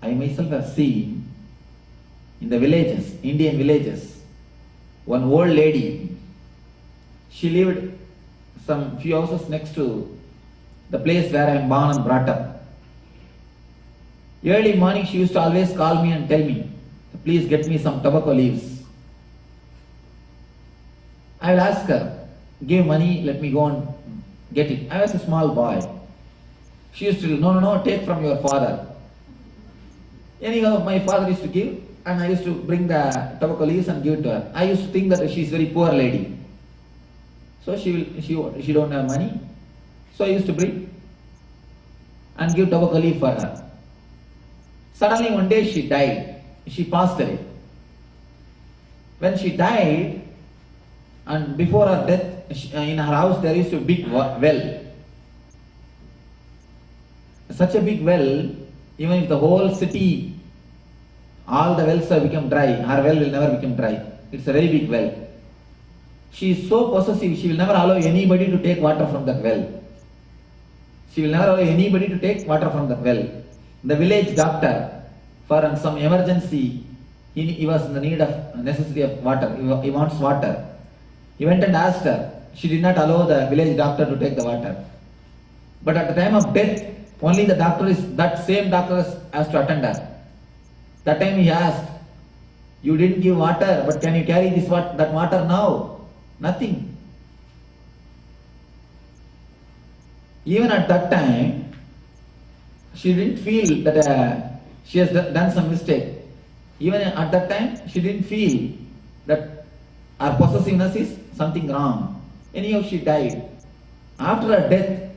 I myself have seen in the villages, Indian villages, one old lady, she lived some few houses next to the place where I am born and brought up. Early morning she used to always call me and tell me, please get me some tobacco leaves. I will ask her, give money, let me go and get it. I was a small boy. She used to tell, no, take from your father. Anyhow, my father used to give, and I used to bring the tobacco leaves and give it to her. I used to think that she is a very poor lady. So she don't have money. So I used to bring and give tobacco leaf for her. Suddenly one day she died. She passed away. When she died, and before her death, in her house there used to be a big well. Such a big well, even if the whole city, all the wells have become dry, her well will never become dry. It's a very big well. She is so possessive, she will never allow anybody to take water from that well. She will never allow anybody to take water from that well. The village doctor, for some emergency, he was in the need of necessity of water. He wants water. He went and asked her. She did not allow the village doctor to take the water. But at the time of death, only the doctor that same doctor has to attend her. That time he asked, "You didn't give water, but can you carry that water now?" Nothing. Even at that time, she didn't feel that she has done some mistake. Even at that time, she didn't feel that her possessiveness is something wrong. Anyhow, she died. After her death,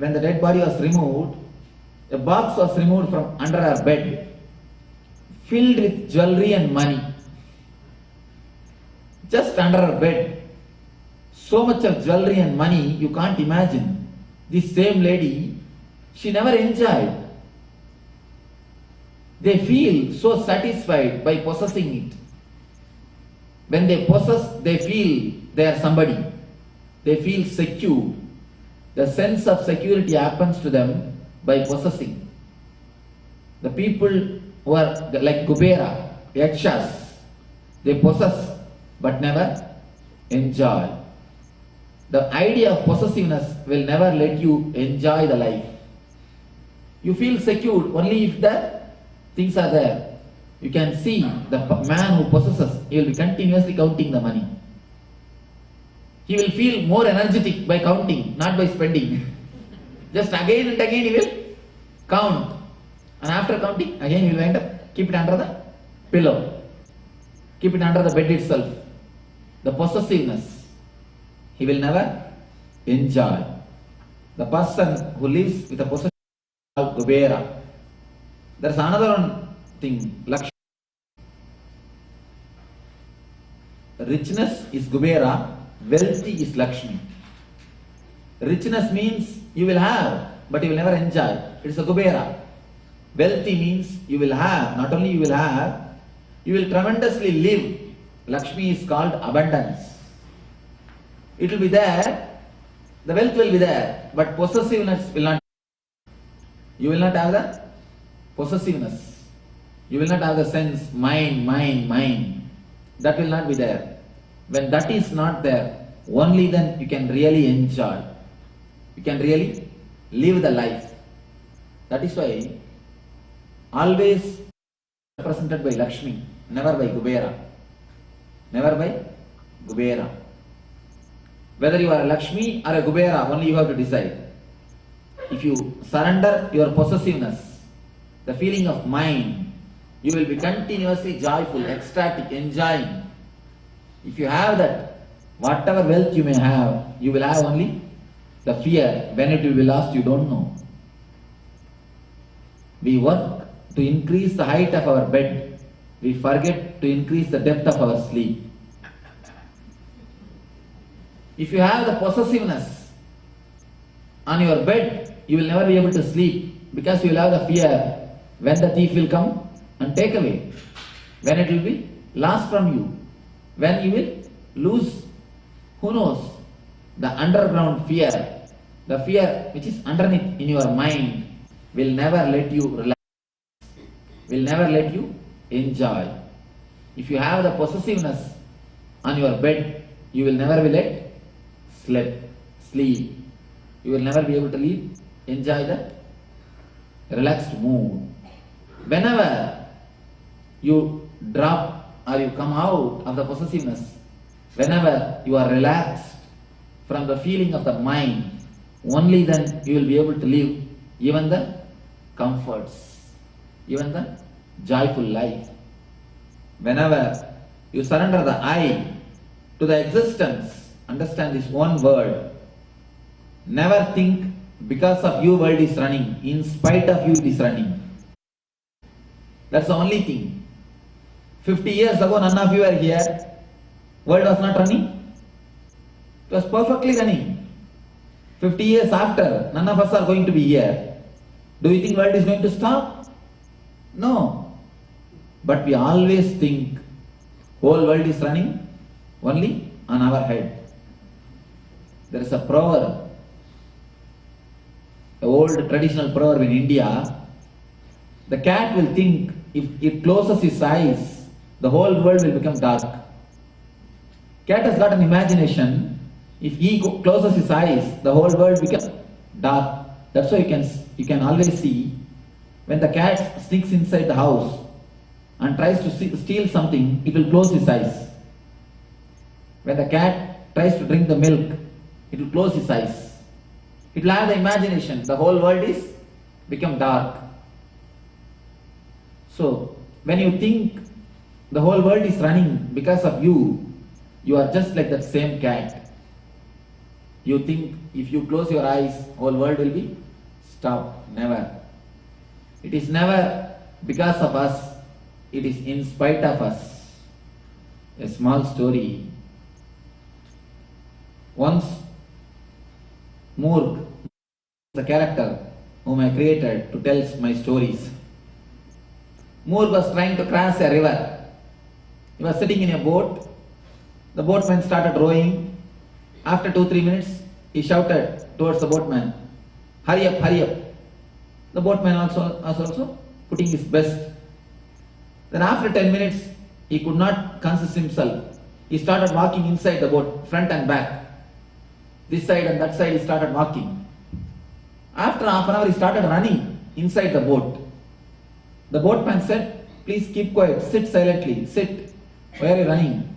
when the dead body was removed, a box was removed from under her bed, filled with jewelry and money. Just under her bed. So much of jewelry and money, you can't imagine. This same lady, she never enjoyed. They feel so satisfied by possessing it. When they possess, they feel they are somebody. They feel secure. The sense of security happens to them by possessing. The people who are like Kubera, Yakshas, they possess but never enjoy. The idea of possessiveness will never let you enjoy the life. You feel secure only if the things are there. You can see the man who possesses, he will be continuously counting the money. He will feel more energetic by counting, not by spending. Just again and again he will count. And after counting, again he will end up, keep it under the pillow. Keep it under the bed itself. The possessiveness, he will never enjoy. The person who lives with a possession of Kubera. There's another one thing, Lakshmi. Richness is Kubera, wealthy is Lakshmi. Richness means you will have, but you will never enjoy. It's a Kubera. Wealthy means you will have, not only you will have, you will tremendously live. Lakshmi is called abundance. It will be there, the wealth will be there, but possessiveness will not. You will not have the possessiveness. You will not have the sense, mine, mine, mine. That will not be there. When that is not there, only then you can really enjoy. You can really live the life. That is why always represented by Lakshmi, never by Kubera. Never by Kubera. Whether you are a Lakshmi or a Kubera, only you have to decide. If you surrender your possessiveness, the feeling of mind, you will be continuously joyful, ecstatic, enjoying. If you have that, whatever wealth you may have, you will have only the fear. When it will be lost, you don't know. We work to increase the height of our bed. We forget to increase the depth of our sleep. If you have the possessiveness on your bed, you will never be able to sleep because you will have the fear when the thief will come and take away, when it will be lost from you, when you will lose, who knows, the underground fear, the fear which is underneath in your mind will never let you relax, will never let you enjoy. If you have the possessiveness on your bed, you will never be let sleep. You will never be able to enjoy the relaxed mood. Whenever you drop or you come out of the possessiveness, whenever you are relaxed from the feeling of the mind, only then you will be able to live even the comforts, even the joyful life. Whenever you surrender the I to the existence, understand this one word. Never think because of you world is running, in spite of you it is running. That's the only thing. 50 years ago none of you were here. World was not running. It was perfectly running. 50 years after, none of us are going to be here. Do you think world is going to stop? No. But we always think whole world is running only on our head. There is a proverb, an old traditional proverb in India. The cat will think if it closes its eyes, the whole world will become dark. Cat has got an imagination. If he closes his eyes, the whole world becomes dark. That's why you can always see when the cat sneaks inside the house and tries to steal something, it will close his eyes. When the cat tries to drink the milk, it will close his eyes. It will have the imagination. The whole world is become dark. So when you think the whole world is running because of you, you are just like that same cat. You think if you close your eyes, whole world will be stopped. Never. It is never because of us. It is in spite of us. A small story. Once Moorg, the character whom I created to tell my stories. Moorg was trying to cross a river. He was sitting in a boat. The boatman started rowing. After 2-3 minutes, he shouted towards the boatman, hurry up, hurry up. The boatman was also putting his best. Then after 10 minutes, he could not consist himself. He started walking inside the boat, front and back. This side and that side he started walking. After half an hour, he started running inside the boat. The boatman said, please keep quiet, sit silently, sit. Why are you running?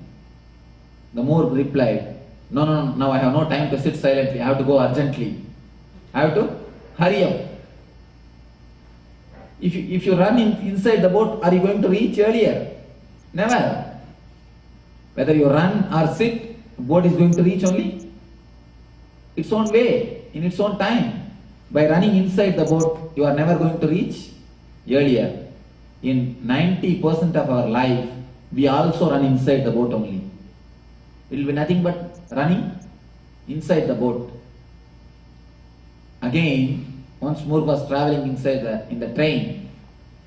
The Moorg replied, no, now I have no time to sit silently. I have to go urgently. I have to hurry up. If you run inside the boat, are you going to reach earlier? Never. Whether you run or sit, the boat is going to reach only its own way, in its own time. By running inside the boat, you are never going to reach earlier. In 90% of our life, we also run inside the boat only. It will be nothing but running inside the boat. Again, once Moorg was traveling in the train,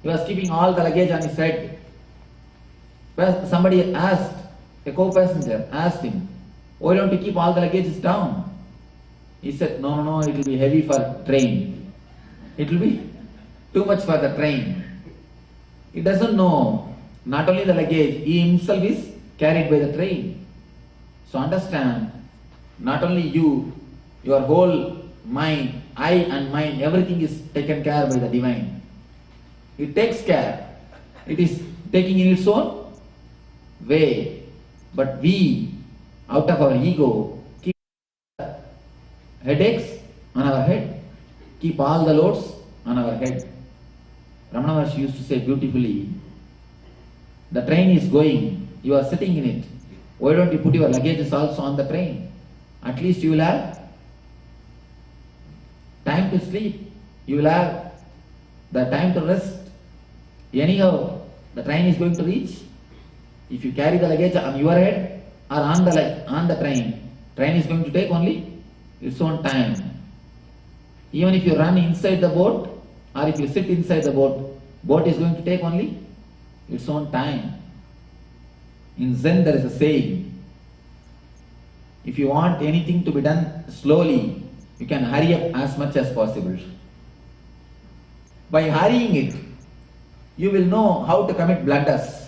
he was keeping all the luggage on his head. Somebody asked, a co-passenger asked him, why don't you keep all the luggage down? He said, no, it will be heavy for train. It will be too much for the train. He doesn't know, not only the luggage, he himself is carried by the train. So understand, not only you, your whole mind, I and mind, everything is taken care by the divine. It takes care. It is taking in its own way. But we, out of our ego, keep headaches on our head, keep all the loads on our head. Ramana Maharshi used to say beautifully, the train is going, you are sitting in it. Why don't you put your luggages also on the train? At least you will have time to sleep. You will have the time to rest. Anyhow, the train is going to reach. If you carry the luggage on your head or on the train is going to take only its own time. Even if you run inside the boat or if you sit inside the boat is going to take only its own time. In Zen there is a saying, if you want anything to be done slowly, you can hurry up as much as possible. By hurrying it, you will know how to commit blunders.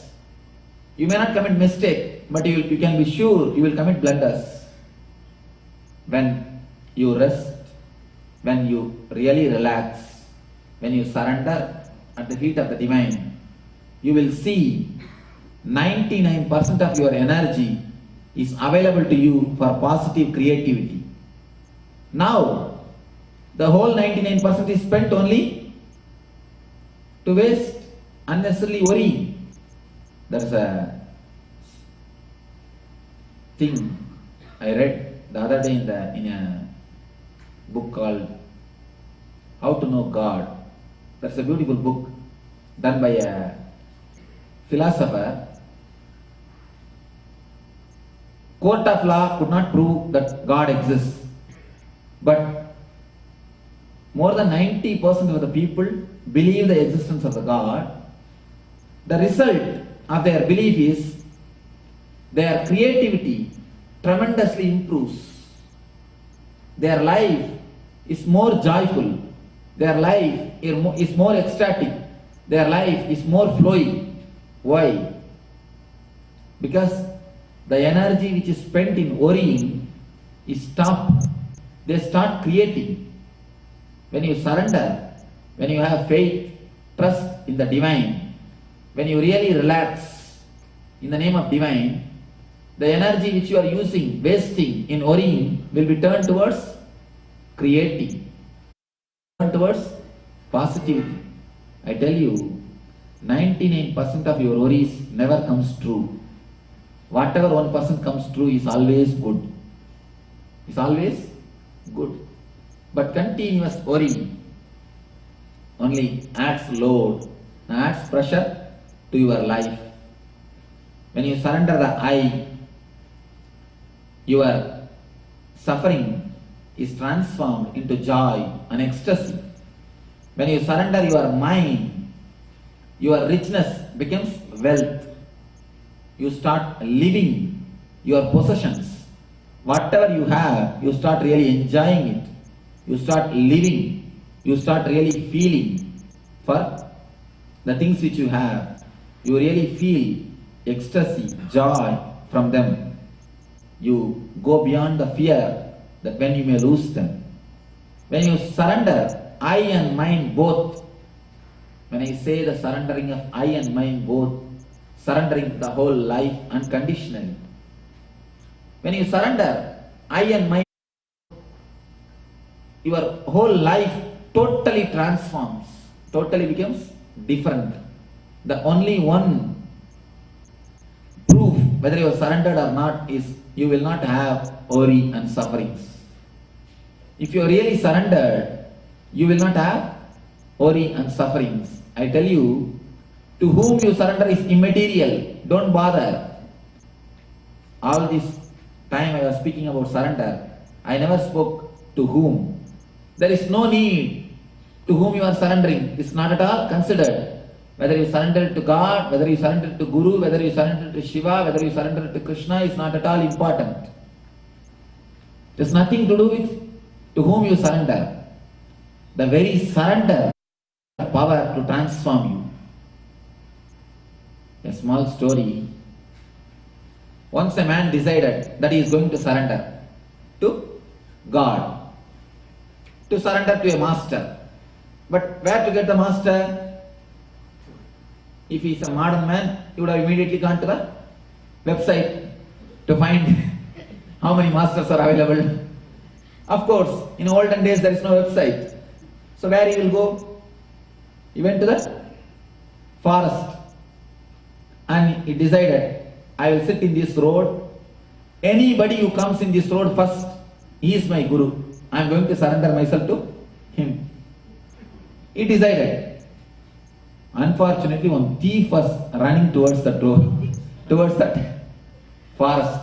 You may not commit mistake, but you can be sure you will commit blunders. When you rest, when you really relax, when you surrender at the feet of the divine, you will see 99% of your energy is available to you for positive creativity. Now, the whole 99% is spent only to waste unnecessarily worry. There's a thing I read the other day in a book called How to Know God. That's a beautiful book done by a philosopher. Court of law could not prove that God exists, but more than 90% of the people believe the existence of the God. The result of their belief is their creativity tremendously improves. Their life is more joyful. Their life is more ecstatic. Their life is more flowing. Why? Because the energy which is spent in worrying is stopped. They start creating. When you surrender, when you have faith, trust in the divine, when you really relax in the name of divine, the energy which you are using, wasting in worrying will be turned towards creating, turned towards positivity. I tell you, 99% of your worries never comes true. Whatever 1% comes true is always good. It's always good. But continuous worry only adds load, adds pressure to your life. When you surrender the I, your suffering is transformed into joy and ecstasy. When you surrender your mind, your richness becomes wealth. You start living your possessions. Whatever you have, you start really enjoying it. You start living. You start really feeling for the things which you have. You really feel ecstasy, joy from them. You go beyond the fear that when you may lose them. When you surrender I and mind both, when I say the surrendering of I and mind both, surrendering the whole life unconditionally. When you surrender I and mind, your whole life totally transforms, totally becomes different. The only one proof whether you are surrendered or not is you will not have worry and sufferings. If you are really surrendered, you will not have worry and sufferings. I tell you, to whom you surrender is immaterial. Don't bother. All this time I was speaking about surrender, I never spoke to whom. There is no need to whom you are surrendering. It's not at all considered. Whether you surrender to God, whether you surrender to Guru, whether you surrender to Shiva, whether you surrender to Krishna is not at all important. It has nothing to do with to whom you surrender. The very surrender has the power to transform you. A small story. Once a man decided that he is going to surrender to God, to surrender to a master. But where to get the master? If he is a modern man, he would have immediately gone to the website to find how many masters are available. Of course, in olden days there is no website. So where he will go? He went to the forest and he decided, I will sit in this road. Anybody who comes in this road first, he is my Guru. I am going to surrender myself to him. He decided. Unfortunately, one thief was running towards that road, towards that forest.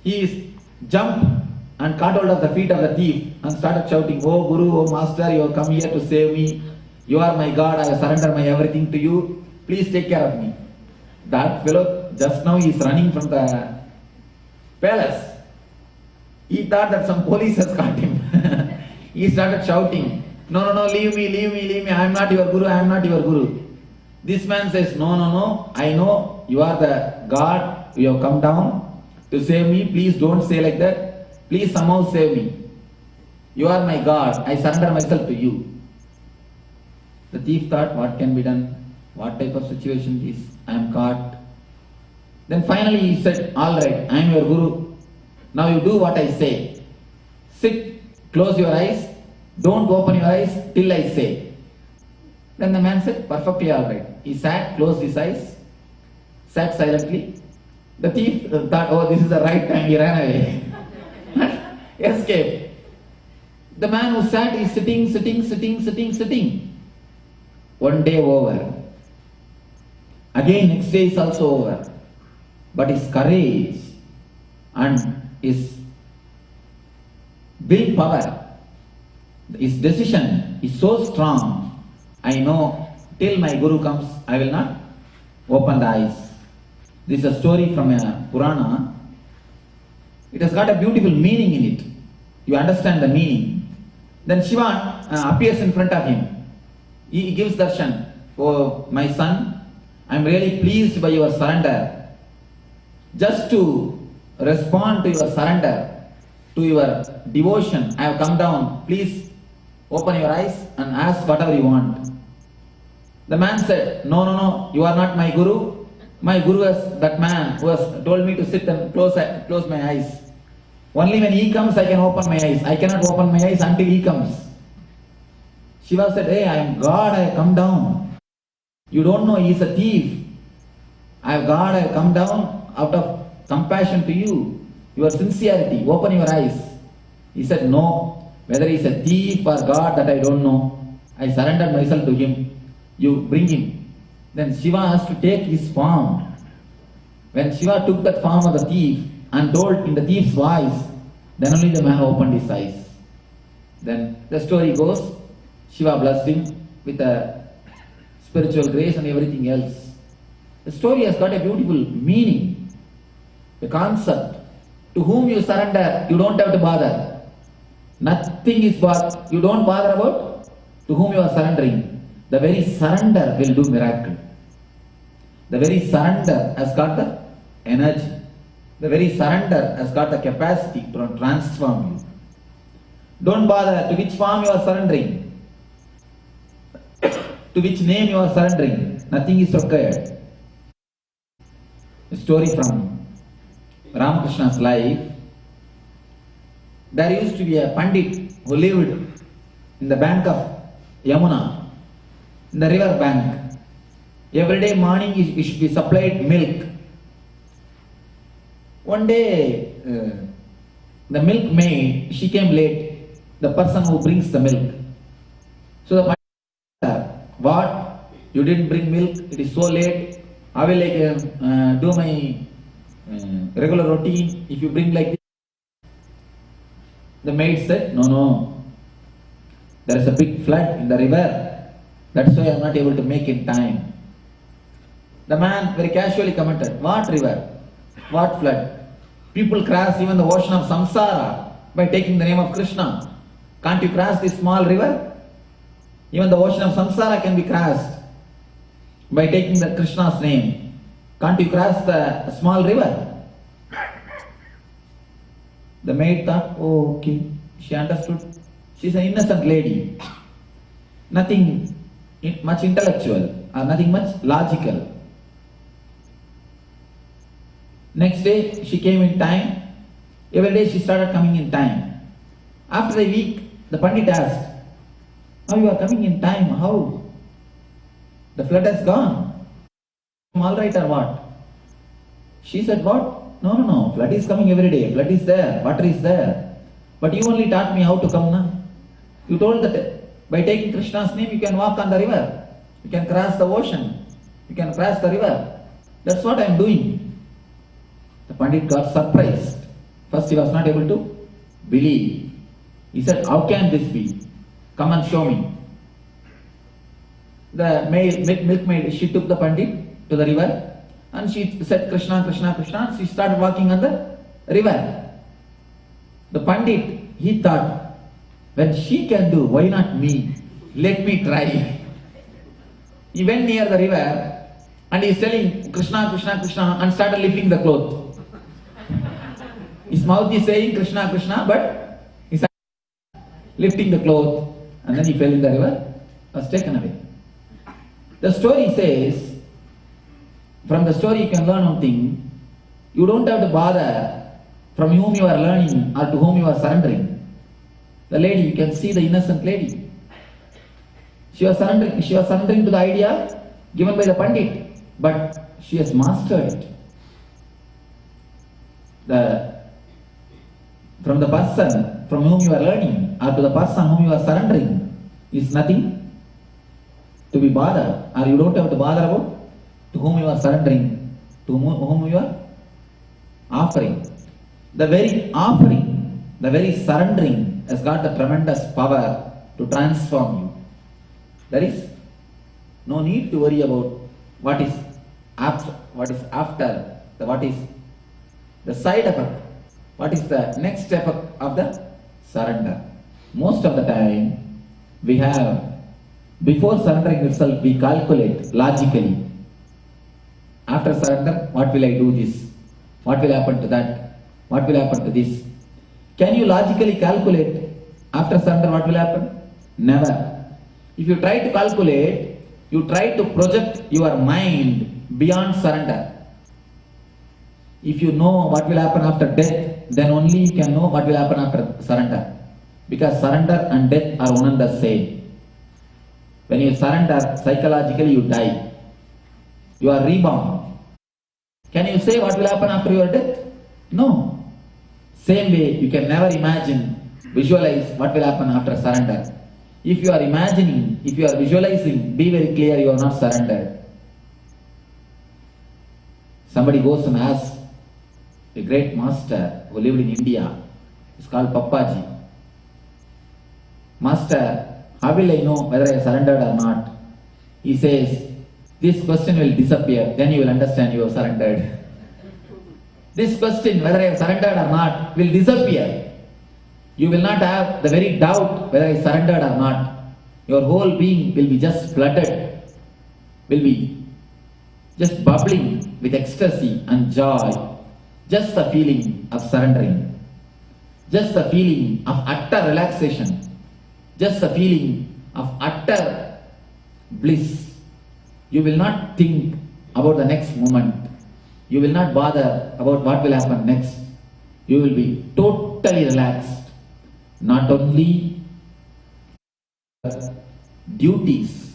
He jumped and caught hold of the feet of the thief and started shouting, "Oh Guru, oh Master, you have come here to save me. You are my God, I surrender my everything to you. Please take care of me." That fellow, just now he is running from the palace. He thought that some police has caught him. He started shouting, "No, leave me, I am not your Guru, I am not your Guru." This man says, No, I know you are the God, you have come down to save me, please don't say like that, please somehow save me. You are my God, I surrender myself to you. The thief thought, what can be done? What type of situation is? I am caught. Then finally he said, alright, I am your Guru, now you do what I say. Sit, close your eyes, don't open your eyes till I say. Then the man said, perfectly alright. He sat, closed his eyes, sat silently. The thief thought, oh, this is the right time, he ran away. Escaped. The man who sat is sitting. One day over. Again, next day is also over. But his courage and his willpower His decision is so strong. I know till my Guru comes, I will not open the eyes. This is a story from a Purana. It has got a beautiful meaning in it. You understand the meaning. Then Shiva appears in front of him. He gives darshan. Oh, my son, I am really pleased by your surrender. Just to respond to your surrender, to your devotion, I have come down. Please open your eyes and ask whatever you want. The man said, no, you are not my Guru. My Guru is that man who has told me to sit and close my eyes. Only when he comes I can open my eyes. I cannot open my eyes until he comes. Shiva said, hey, I am God, I have come down. You don't know he is a thief. I am God, I have come down out of compassion to you. Your sincerity, open your eyes. He said, no, whether he is a thief or God, that I don't know. I surrendered myself to him. You bring him. Then Shiva has to take his form. When Shiva took that form of the thief and told in the thief's voice, then only the man opened his eyes. Then the story goes, Shiva blessed him with a spiritual grace and everything else. The story has got a beautiful meaning, the concept. To whom you surrender, you don't have to bother. Nothing is what you don't bother about. To whom you are surrendering, the very surrender will do miracle. The very surrender has got the energy. The very surrender has got the capacity to transform you. Don't bother to which form you are surrendering, to which name you are surrendering. Nothing is required. A story from Ramakrishna's life. There used to be a Pandit who lived in the bank of Yamuna, in the river bank. Every day morning he should be supplied milk. One day the milkmaid, she came late, the person who brings the milk. So the Pandit said, what? You didn't bring milk, it is so late. I will do my regular routine if you bring like this. The maid said, no, there is a big flood in the river. That's why I am not able to make in time. The man very casually commented, what river? What flood? People cross even the ocean of samsara by taking the name of Krishna. Can't you cross this small river? Even the ocean of samsara can be crossed by taking the Krishna's name. Can't you cross the small river? The maid thought, oh, okay. She understood. She's an innocent lady. Nothing much intellectual or nothing much logical. Next day she came in time. Every day she started coming in time. After a week, the Pandit asked, how you are coming in time? How? The flood has gone. All right or what? She said, what? No. Flood is coming every day. Flood is there. Water is there. But you only taught me how to come now. You told that by taking Krishna's name you can walk on the river. You can cross the ocean. You can cross the river. That's what I am doing. The Pandit got surprised. First he was not able to believe. He said, how can this be? Come and show me. The milkmaid, she took the Pandit to the river and she said, Krishna, Krishna, Krishna. She started walking on the river. The Pandit, he thought, when she can do, why not me? Let me try. He went near the river and he is telling Krishna, Krishna, Krishna and started lifting the cloth. His mouth is saying Krishna, Krishna, but he is lifting the cloth, and then he fell in the river, was taken away. The story says, from the story you can learn one thing, you don't have to bother from whom you are learning or to whom you are surrendering. The lady, you can see the innocent lady. She was surrendering to the idea given by the Pandit, but she has mastered it. From the person from whom you are learning or to the person whom you are surrendering is nothing to be bothered, or you don't have to bother about to whom you are surrendering, to whom you are offering. The very offering, the very surrendering has got the tremendous power to transform you. There is no need to worry about what is after, what is the side effect, what is the next step of the surrender. Most of the time, we have, before surrendering itself, we calculate logically. After surrender, what will I do this? What will happen to that? What will happen to this? Can you logically calculate after surrender what will happen? Never. If you try to calculate, you try to project your mind beyond surrender. If you know what will happen after death, then only you can know what will happen after surrender. Because surrender and death are one and the same. When you surrender, psychologically you die. You are reborn. Can you say what will happen after your death? No. Same way, you can never imagine, visualize what will happen after surrender. If you are imagining, if you are visualizing, be very clear you are not surrendered. Somebody goes and asks a great master who lived in India, it's called Papaji. Master, how will I know whether I surrendered or not? He says, this question will disappear, then you will understand you have surrendered. This question, whether I have surrendered or not, will disappear. You will not have the very doubt whether I surrendered or not. Your whole being will be just flooded, will be just bubbling with ecstasy and joy. Just the feeling of surrendering. Just the feeling of utter relaxation. Just the feeling of utter bliss. You will not think about the next moment. You will not bother about what will happen next. You will be totally relaxed. Not only duties,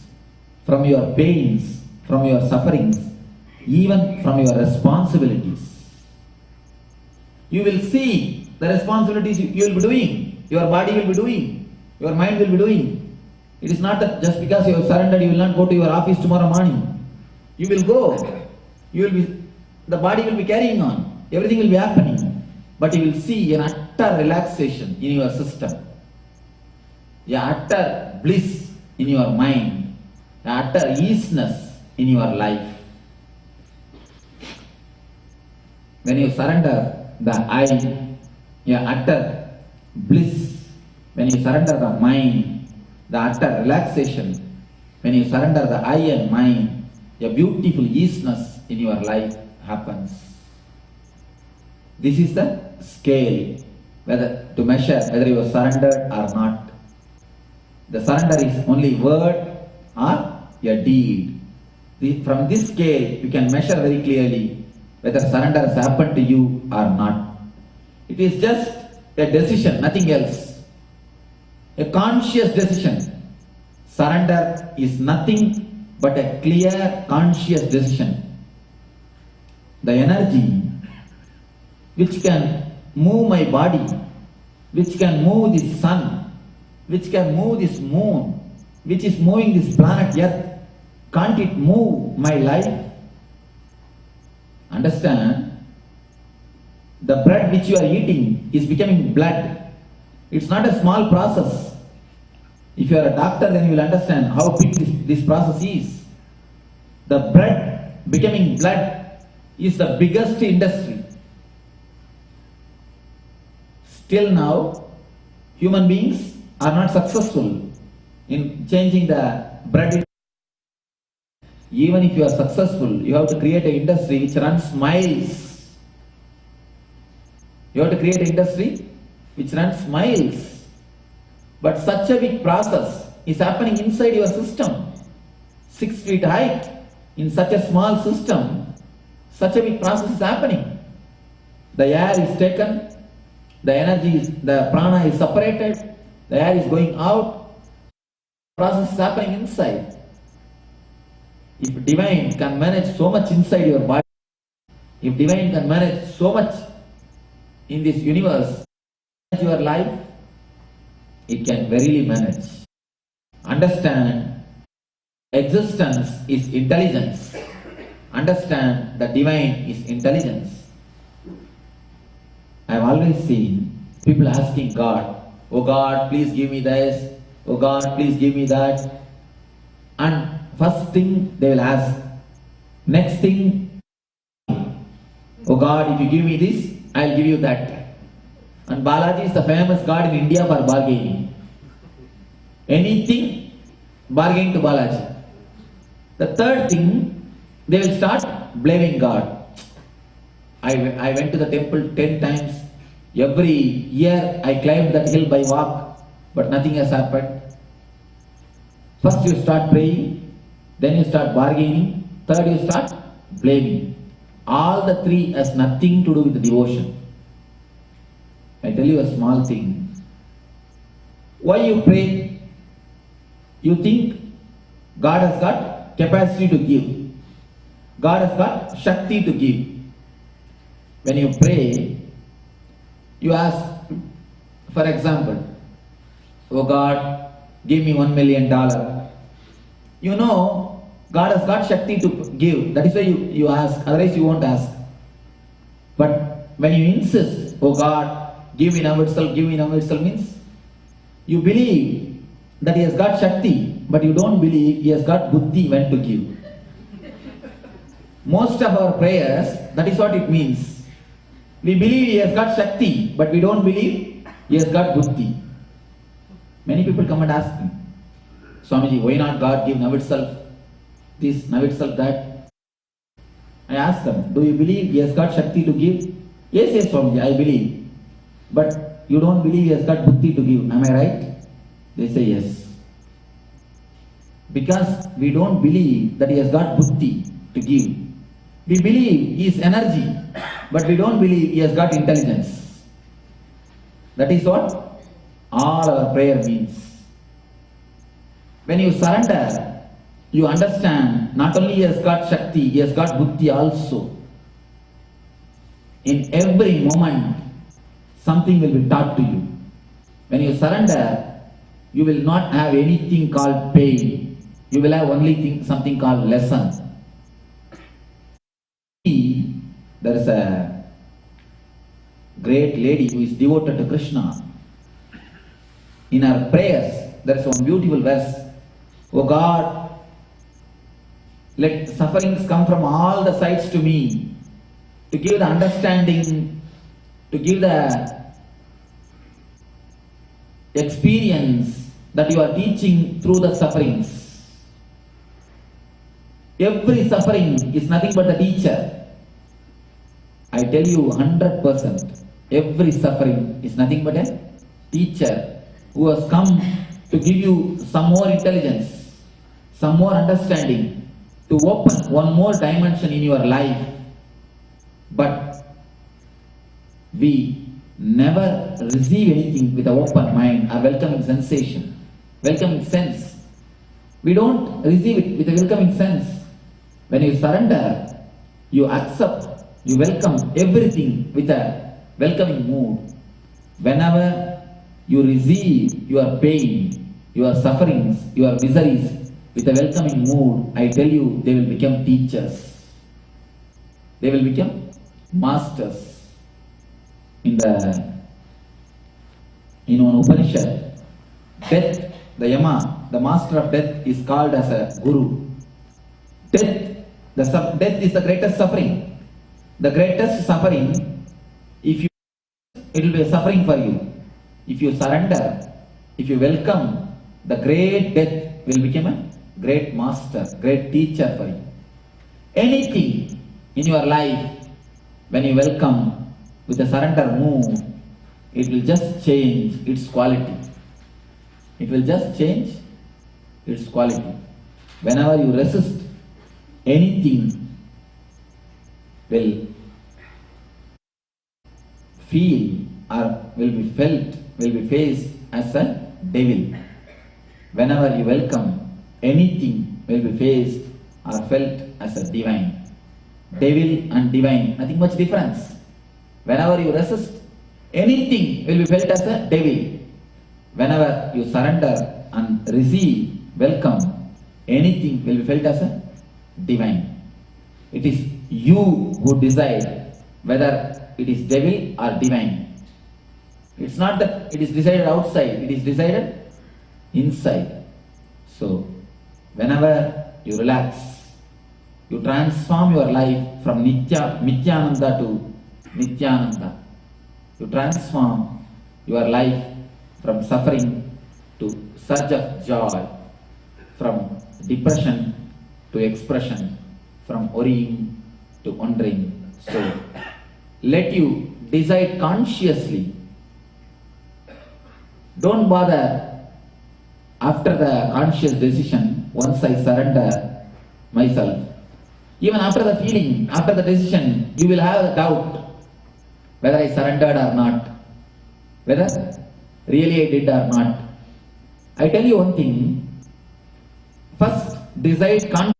from your pains, from your sufferings, even from your responsibilities. You will see the responsibilities you will be doing, your body will be doing, your mind will be doing. It is not that just because you have surrendered, you will not go to your office tomorrow morning. You will go. You will be. The body will be carrying on. Everything will be happening. But you will see an utter relaxation in your system. An utter bliss in your mind. An utter easiness in your life. When you surrender the I, an utter bliss. When you surrender the mind, the utter relaxation. When you surrender the I and mind, a beautiful easiness in your life happens. This is the scale whether to measure whether you are surrendered or not. The surrender is only word or a deed. From this scale you can measure very clearly whether surrender has happened to you or not. It is just a decision, nothing else. A conscious decision. Surrender is nothing but a clear, conscious decision. The energy which can move my body, which can move this sun, which can move this moon, which is moving this planet Earth, can't it move my life? Understand? The bread which you are eating is becoming blood. It's not a small process. If you are a doctor, then you will understand how big this process is. The bread becoming blood is the biggest industry. Still now, human beings are not successful in changing the bread. Even if you are successful, you have to create an industry which runs miles. You have to create an industry which runs miles. But such a big process is happening inside your system. 6 feet height, in such a small system, such a big process is happening. The air is taken, the energy is, the prana is separated, the air is going out, the process is happening inside. If divine can manage so much inside your body, if divine can manage so much in this universe, your life, it can verily manage. Understand, existence is intelligence. Understand, the divine is intelligence. I have always seen people asking God, oh God, please give me this, Oh God, please give me that. And first thing they will ask. Next thing, oh God, if you give me this, I'll give you that. And Balaji is the famous God in India for bargaining. Anything, bargaining to Balaji. The third thing, they will start blaming God. I went to the temple 10 times. Every year I climbed that hill by walk, but nothing has happened. First you start praying, then you start bargaining, third you start blaming. All the three has nothing to do with the devotion. I tell you a small thing. Why you pray? You think God has got capacity to give. God has got Shakti to give. When you pray, you ask, for example, oh God, give me $1 million. You know, God has got Shakti to give. That is why you ask, otherwise you won't ask. But when you insist, oh God, give me now itself means, you believe that He has got Shakti, but you don't believe He has got Buddhi when to give. Most of our prayers, that is what it means. We believe He has got Shakti, but we don't believe He has got Buddhi. Many people come and ask me, Swamiji, why not God give now itself this, now itself that? I ask them, do you believe He has got Shakti to give? Yes, Swamiji, I believe. But you don't believe He has got Buddhi to give, am I right? They say yes. Because we don't believe that He has got Buddhi to give. We believe He is energy, but we don't believe He has got intelligence. That is what all our prayer means. When you surrender, you understand not only He has got Shakti, He has got Buddhi also. In every moment, something will be taught to you. When you surrender, you will not have anything called pain. You will have only something called lesson. There is a great lady who is devoted to Krishna. In her prayers, there is one beautiful verse. Oh God, let sufferings come from all the sides to me, to give the understanding, to give the experience that you are teaching through the sufferings. Every suffering is nothing but a teacher. I tell you 100%, every suffering is nothing but a teacher who has come to give you some more intelligence, some more understanding, to open one more dimension in your life. But we never receive anything with an open mind or welcoming sensation, welcoming sense. We don't receive it with a welcoming sense. When you surrender, you accept, you welcome everything with a welcoming mood. Whenever you receive your pain, your sufferings, your miseries with a welcoming mood, I tell you, they will become teachers. They will become masters. In one Upanishad, death, the Yama, the master of death, is called as a guru. Death is the greatest suffering. The greatest suffering, it will be a suffering for you. If you surrender, if you welcome, the great death will become a great master, great teacher for you. Anything in your life, when you welcome with a surrender mood, it will just change its quality. It will just change its quality. Whenever you resist, anything will feel or will be felt, will be faced as a devil. Whenever you welcome, anything will be faced or felt as a divine. Devil and divine, nothing much difference. Whenever you resist, anything will be felt as a devil. Whenever you surrender and receive, welcome, anything will be felt as a divine. It is you who decide whether it is devil or divine. It's not that it is decided outside, it is decided inside. So, whenever you relax, you transform your life from Nityananda to Nityananda. You transform your life from suffering to surge of joy, from depression to expression, from worrying to wondering. So, let you decide consciously. Don't bother after the conscious decision, once I surrender myself. Even after the feeling, after the decision, you will have a doubt whether I surrendered or not, whether really I did or not. I tell you one thing, first decide consciously,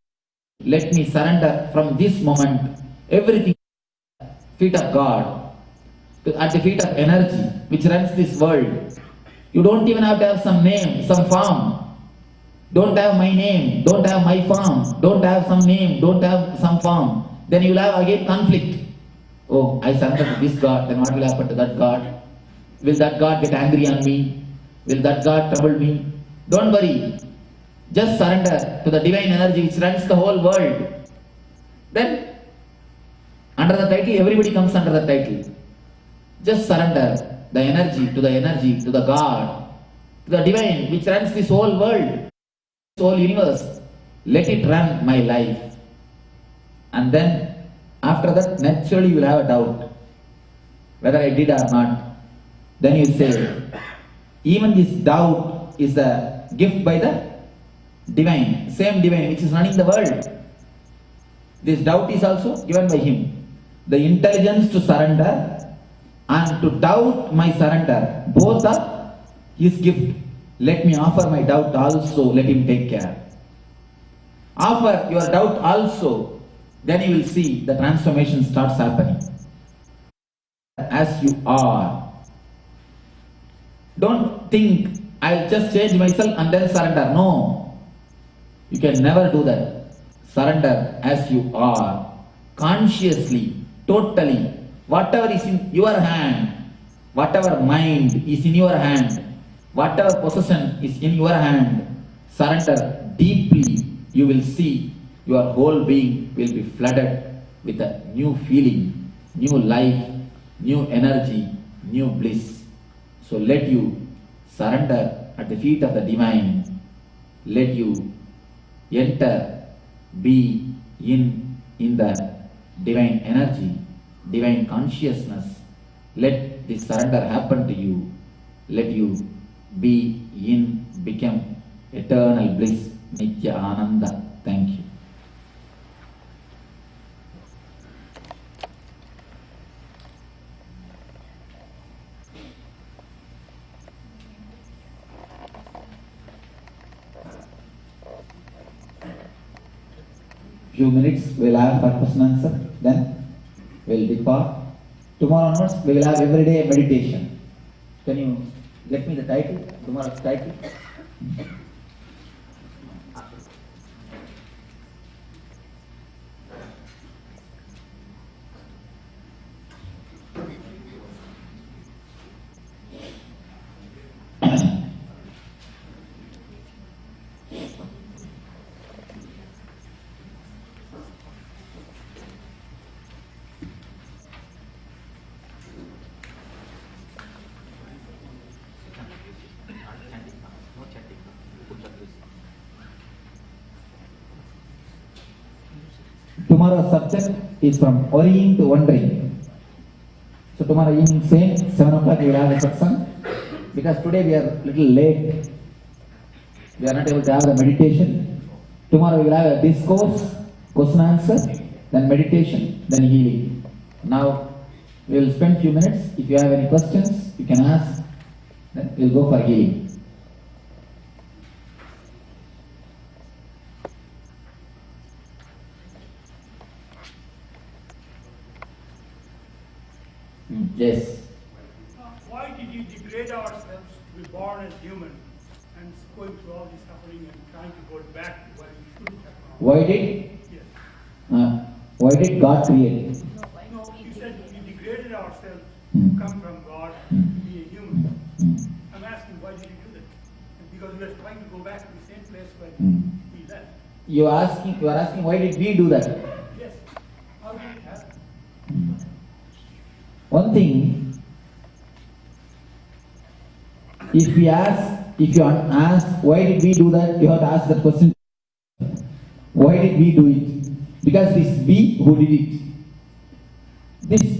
let me surrender from this moment everything at the feet of God, at the feet of energy which runs this world. You don't even have to have some name, some form. Don't have my name, don't have my form, don't have some name, don't have some form. Then you will have again conflict. Oh, I surrendered to this God, then what will happen to that God? Will that God get angry on me? Will that God trouble me? Don't worry. Just surrender to the divine energy which runs the whole world. Then, under the title, everybody comes under the title. Just surrender the energy, to the God, to the divine which runs this whole world, this whole universe. Let it run my life. And then, after that, naturally you will have a doubt whether I did or not. Then you say, even this doubt is the gift by the divine, same divine which is running the world. This doubt is also given by him. The intelligence to surrender and to doubt my surrender, both are his gift. Let me offer my doubt also, let him take care. Offer your doubt also, then you will see the transformation starts happening. As you are. Don't think, I'll just change myself and then surrender. No. You can never do that. Surrender as you are. Consciously, totally. Whatever is in your hand, whatever mind is in your hand, whatever possession is in your hand, surrender deeply. You will see your whole being will be flooded with a new feeling, new life, new energy, new bliss. So let you surrender at the feet of the divine. Let you enter, be in the divine energy, divine consciousness. Let this surrender happen to you. Let you be in, become eternal bliss, Nitya Ananda. Thank you. Few minutes we'll have for question answer, then we'll depart. Tomorrow onwards we will have everyday meditation. Can you get me the title, tomorrow's title? Tomorrow's subject is from worrying to wondering. So tomorrow evening same 7 o'clock we will have a satsang. Because today we are little late. We are not able to have the meditation. Tomorrow we will have a discourse, question answer, then meditation, then healing. Now we will spend few minutes. If you have any questions, you can ask. Then we will go for healing. Yes. Why did you degrade ourselves to be born as human and going through all this suffering and trying to go back to where we shouldn't have gone? Why did God create? No, you said we degraded ourselves to come from God to be a human. I'm asking, why did you do that? because we are trying to go back to the same place where we left. You are asking why did we do that? Yes. How did it happen? One thing, if you ask why did we do that, you have to ask that question. Why did we do it? Because it's we who did it.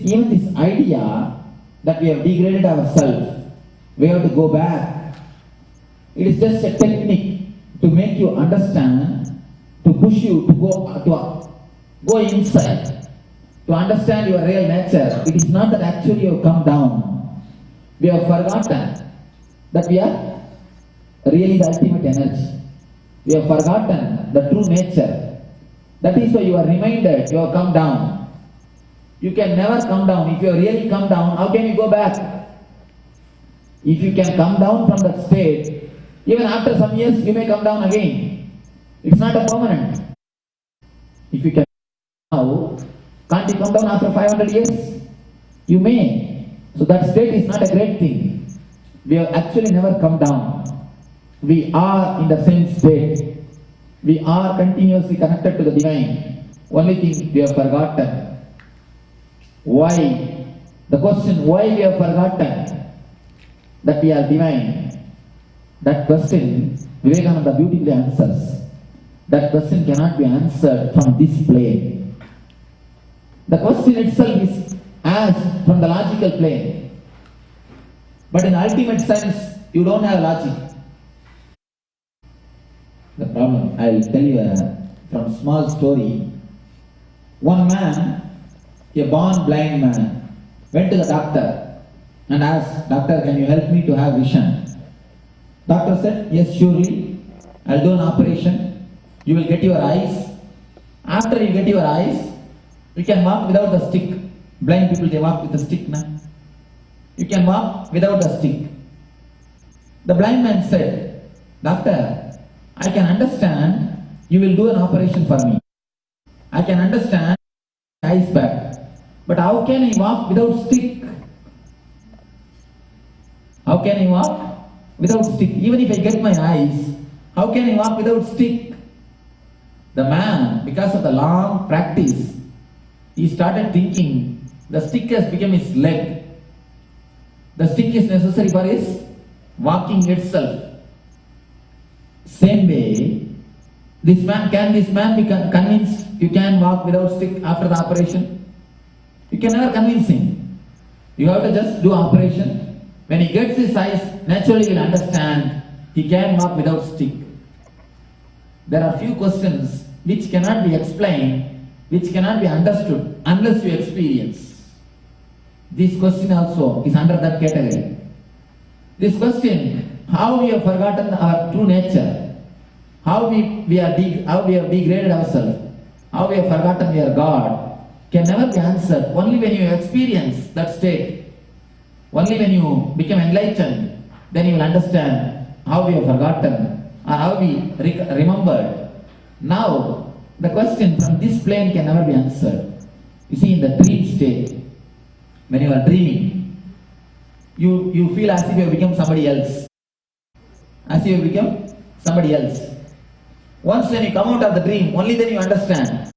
Even this idea that we have degraded ourselves, we have to go back. It is just a technique to make you understand, to push you to go inside, to understand your real nature. It is not that actually you have come down. We have forgotten that we are really the ultimate energy. We have forgotten the true nature. That is why you are reminded you have come down. You can never come down. If you really come down, how can you go back? If you can come down from that state, even after some years you may come down again. It's not a permanent. If you can now, can't you come down after 500 years? You may. So that state is not a great thing. We have actually never come down. We are in the same state. We are continuously connected to the divine. Only thing we have forgotten. Why? The question why we have forgotten that we are divine. That question Vivekananda beautifully answers. That question cannot be answered from this plane. The question itself is asked from the logical plane. But in ultimate sense, you don't have logic. The problem, I will tell you from a small story. One man, a born blind man, went to the doctor and asked, "Doctor, can you help me to have vision?" Doctor said, "Yes, surely. I'll do an operation. You will get your eyes. After you get your eyes, you can walk without the stick." Blind people, they walk with a stick now. You can walk without a stick. The blind man said, "Doctor, I can understand you will do an operation for me. I can understand eyes back. But how can I walk without stick? How can I walk without stick? Even if I get my eyes, how can I walk without stick?" The man, because of the long practice, he started thinking the stick has become his leg. The stick is necessary for his walking itself. Same way, this man be convinced you can walk without stick after the operation? You can never convince him. You have to just do operation. When he gets his eyes, naturally he will understand he can walk without stick. There are few questions which cannot be explained, which cannot be understood unless you experience. This question also is under that category. This question, how we have forgotten our true nature, how we have degraded ourselves, how we have forgotten we are God, can never be answered. Only when you experience that state, only when you become enlightened, then you will understand how we have forgotten or how we remembered. Now, the question from this plane can never be answered. You see, in the dream state, when you are dreaming, you feel as if you have become somebody else. As if you have become somebody else. Once when you come out of the dream, only then you understand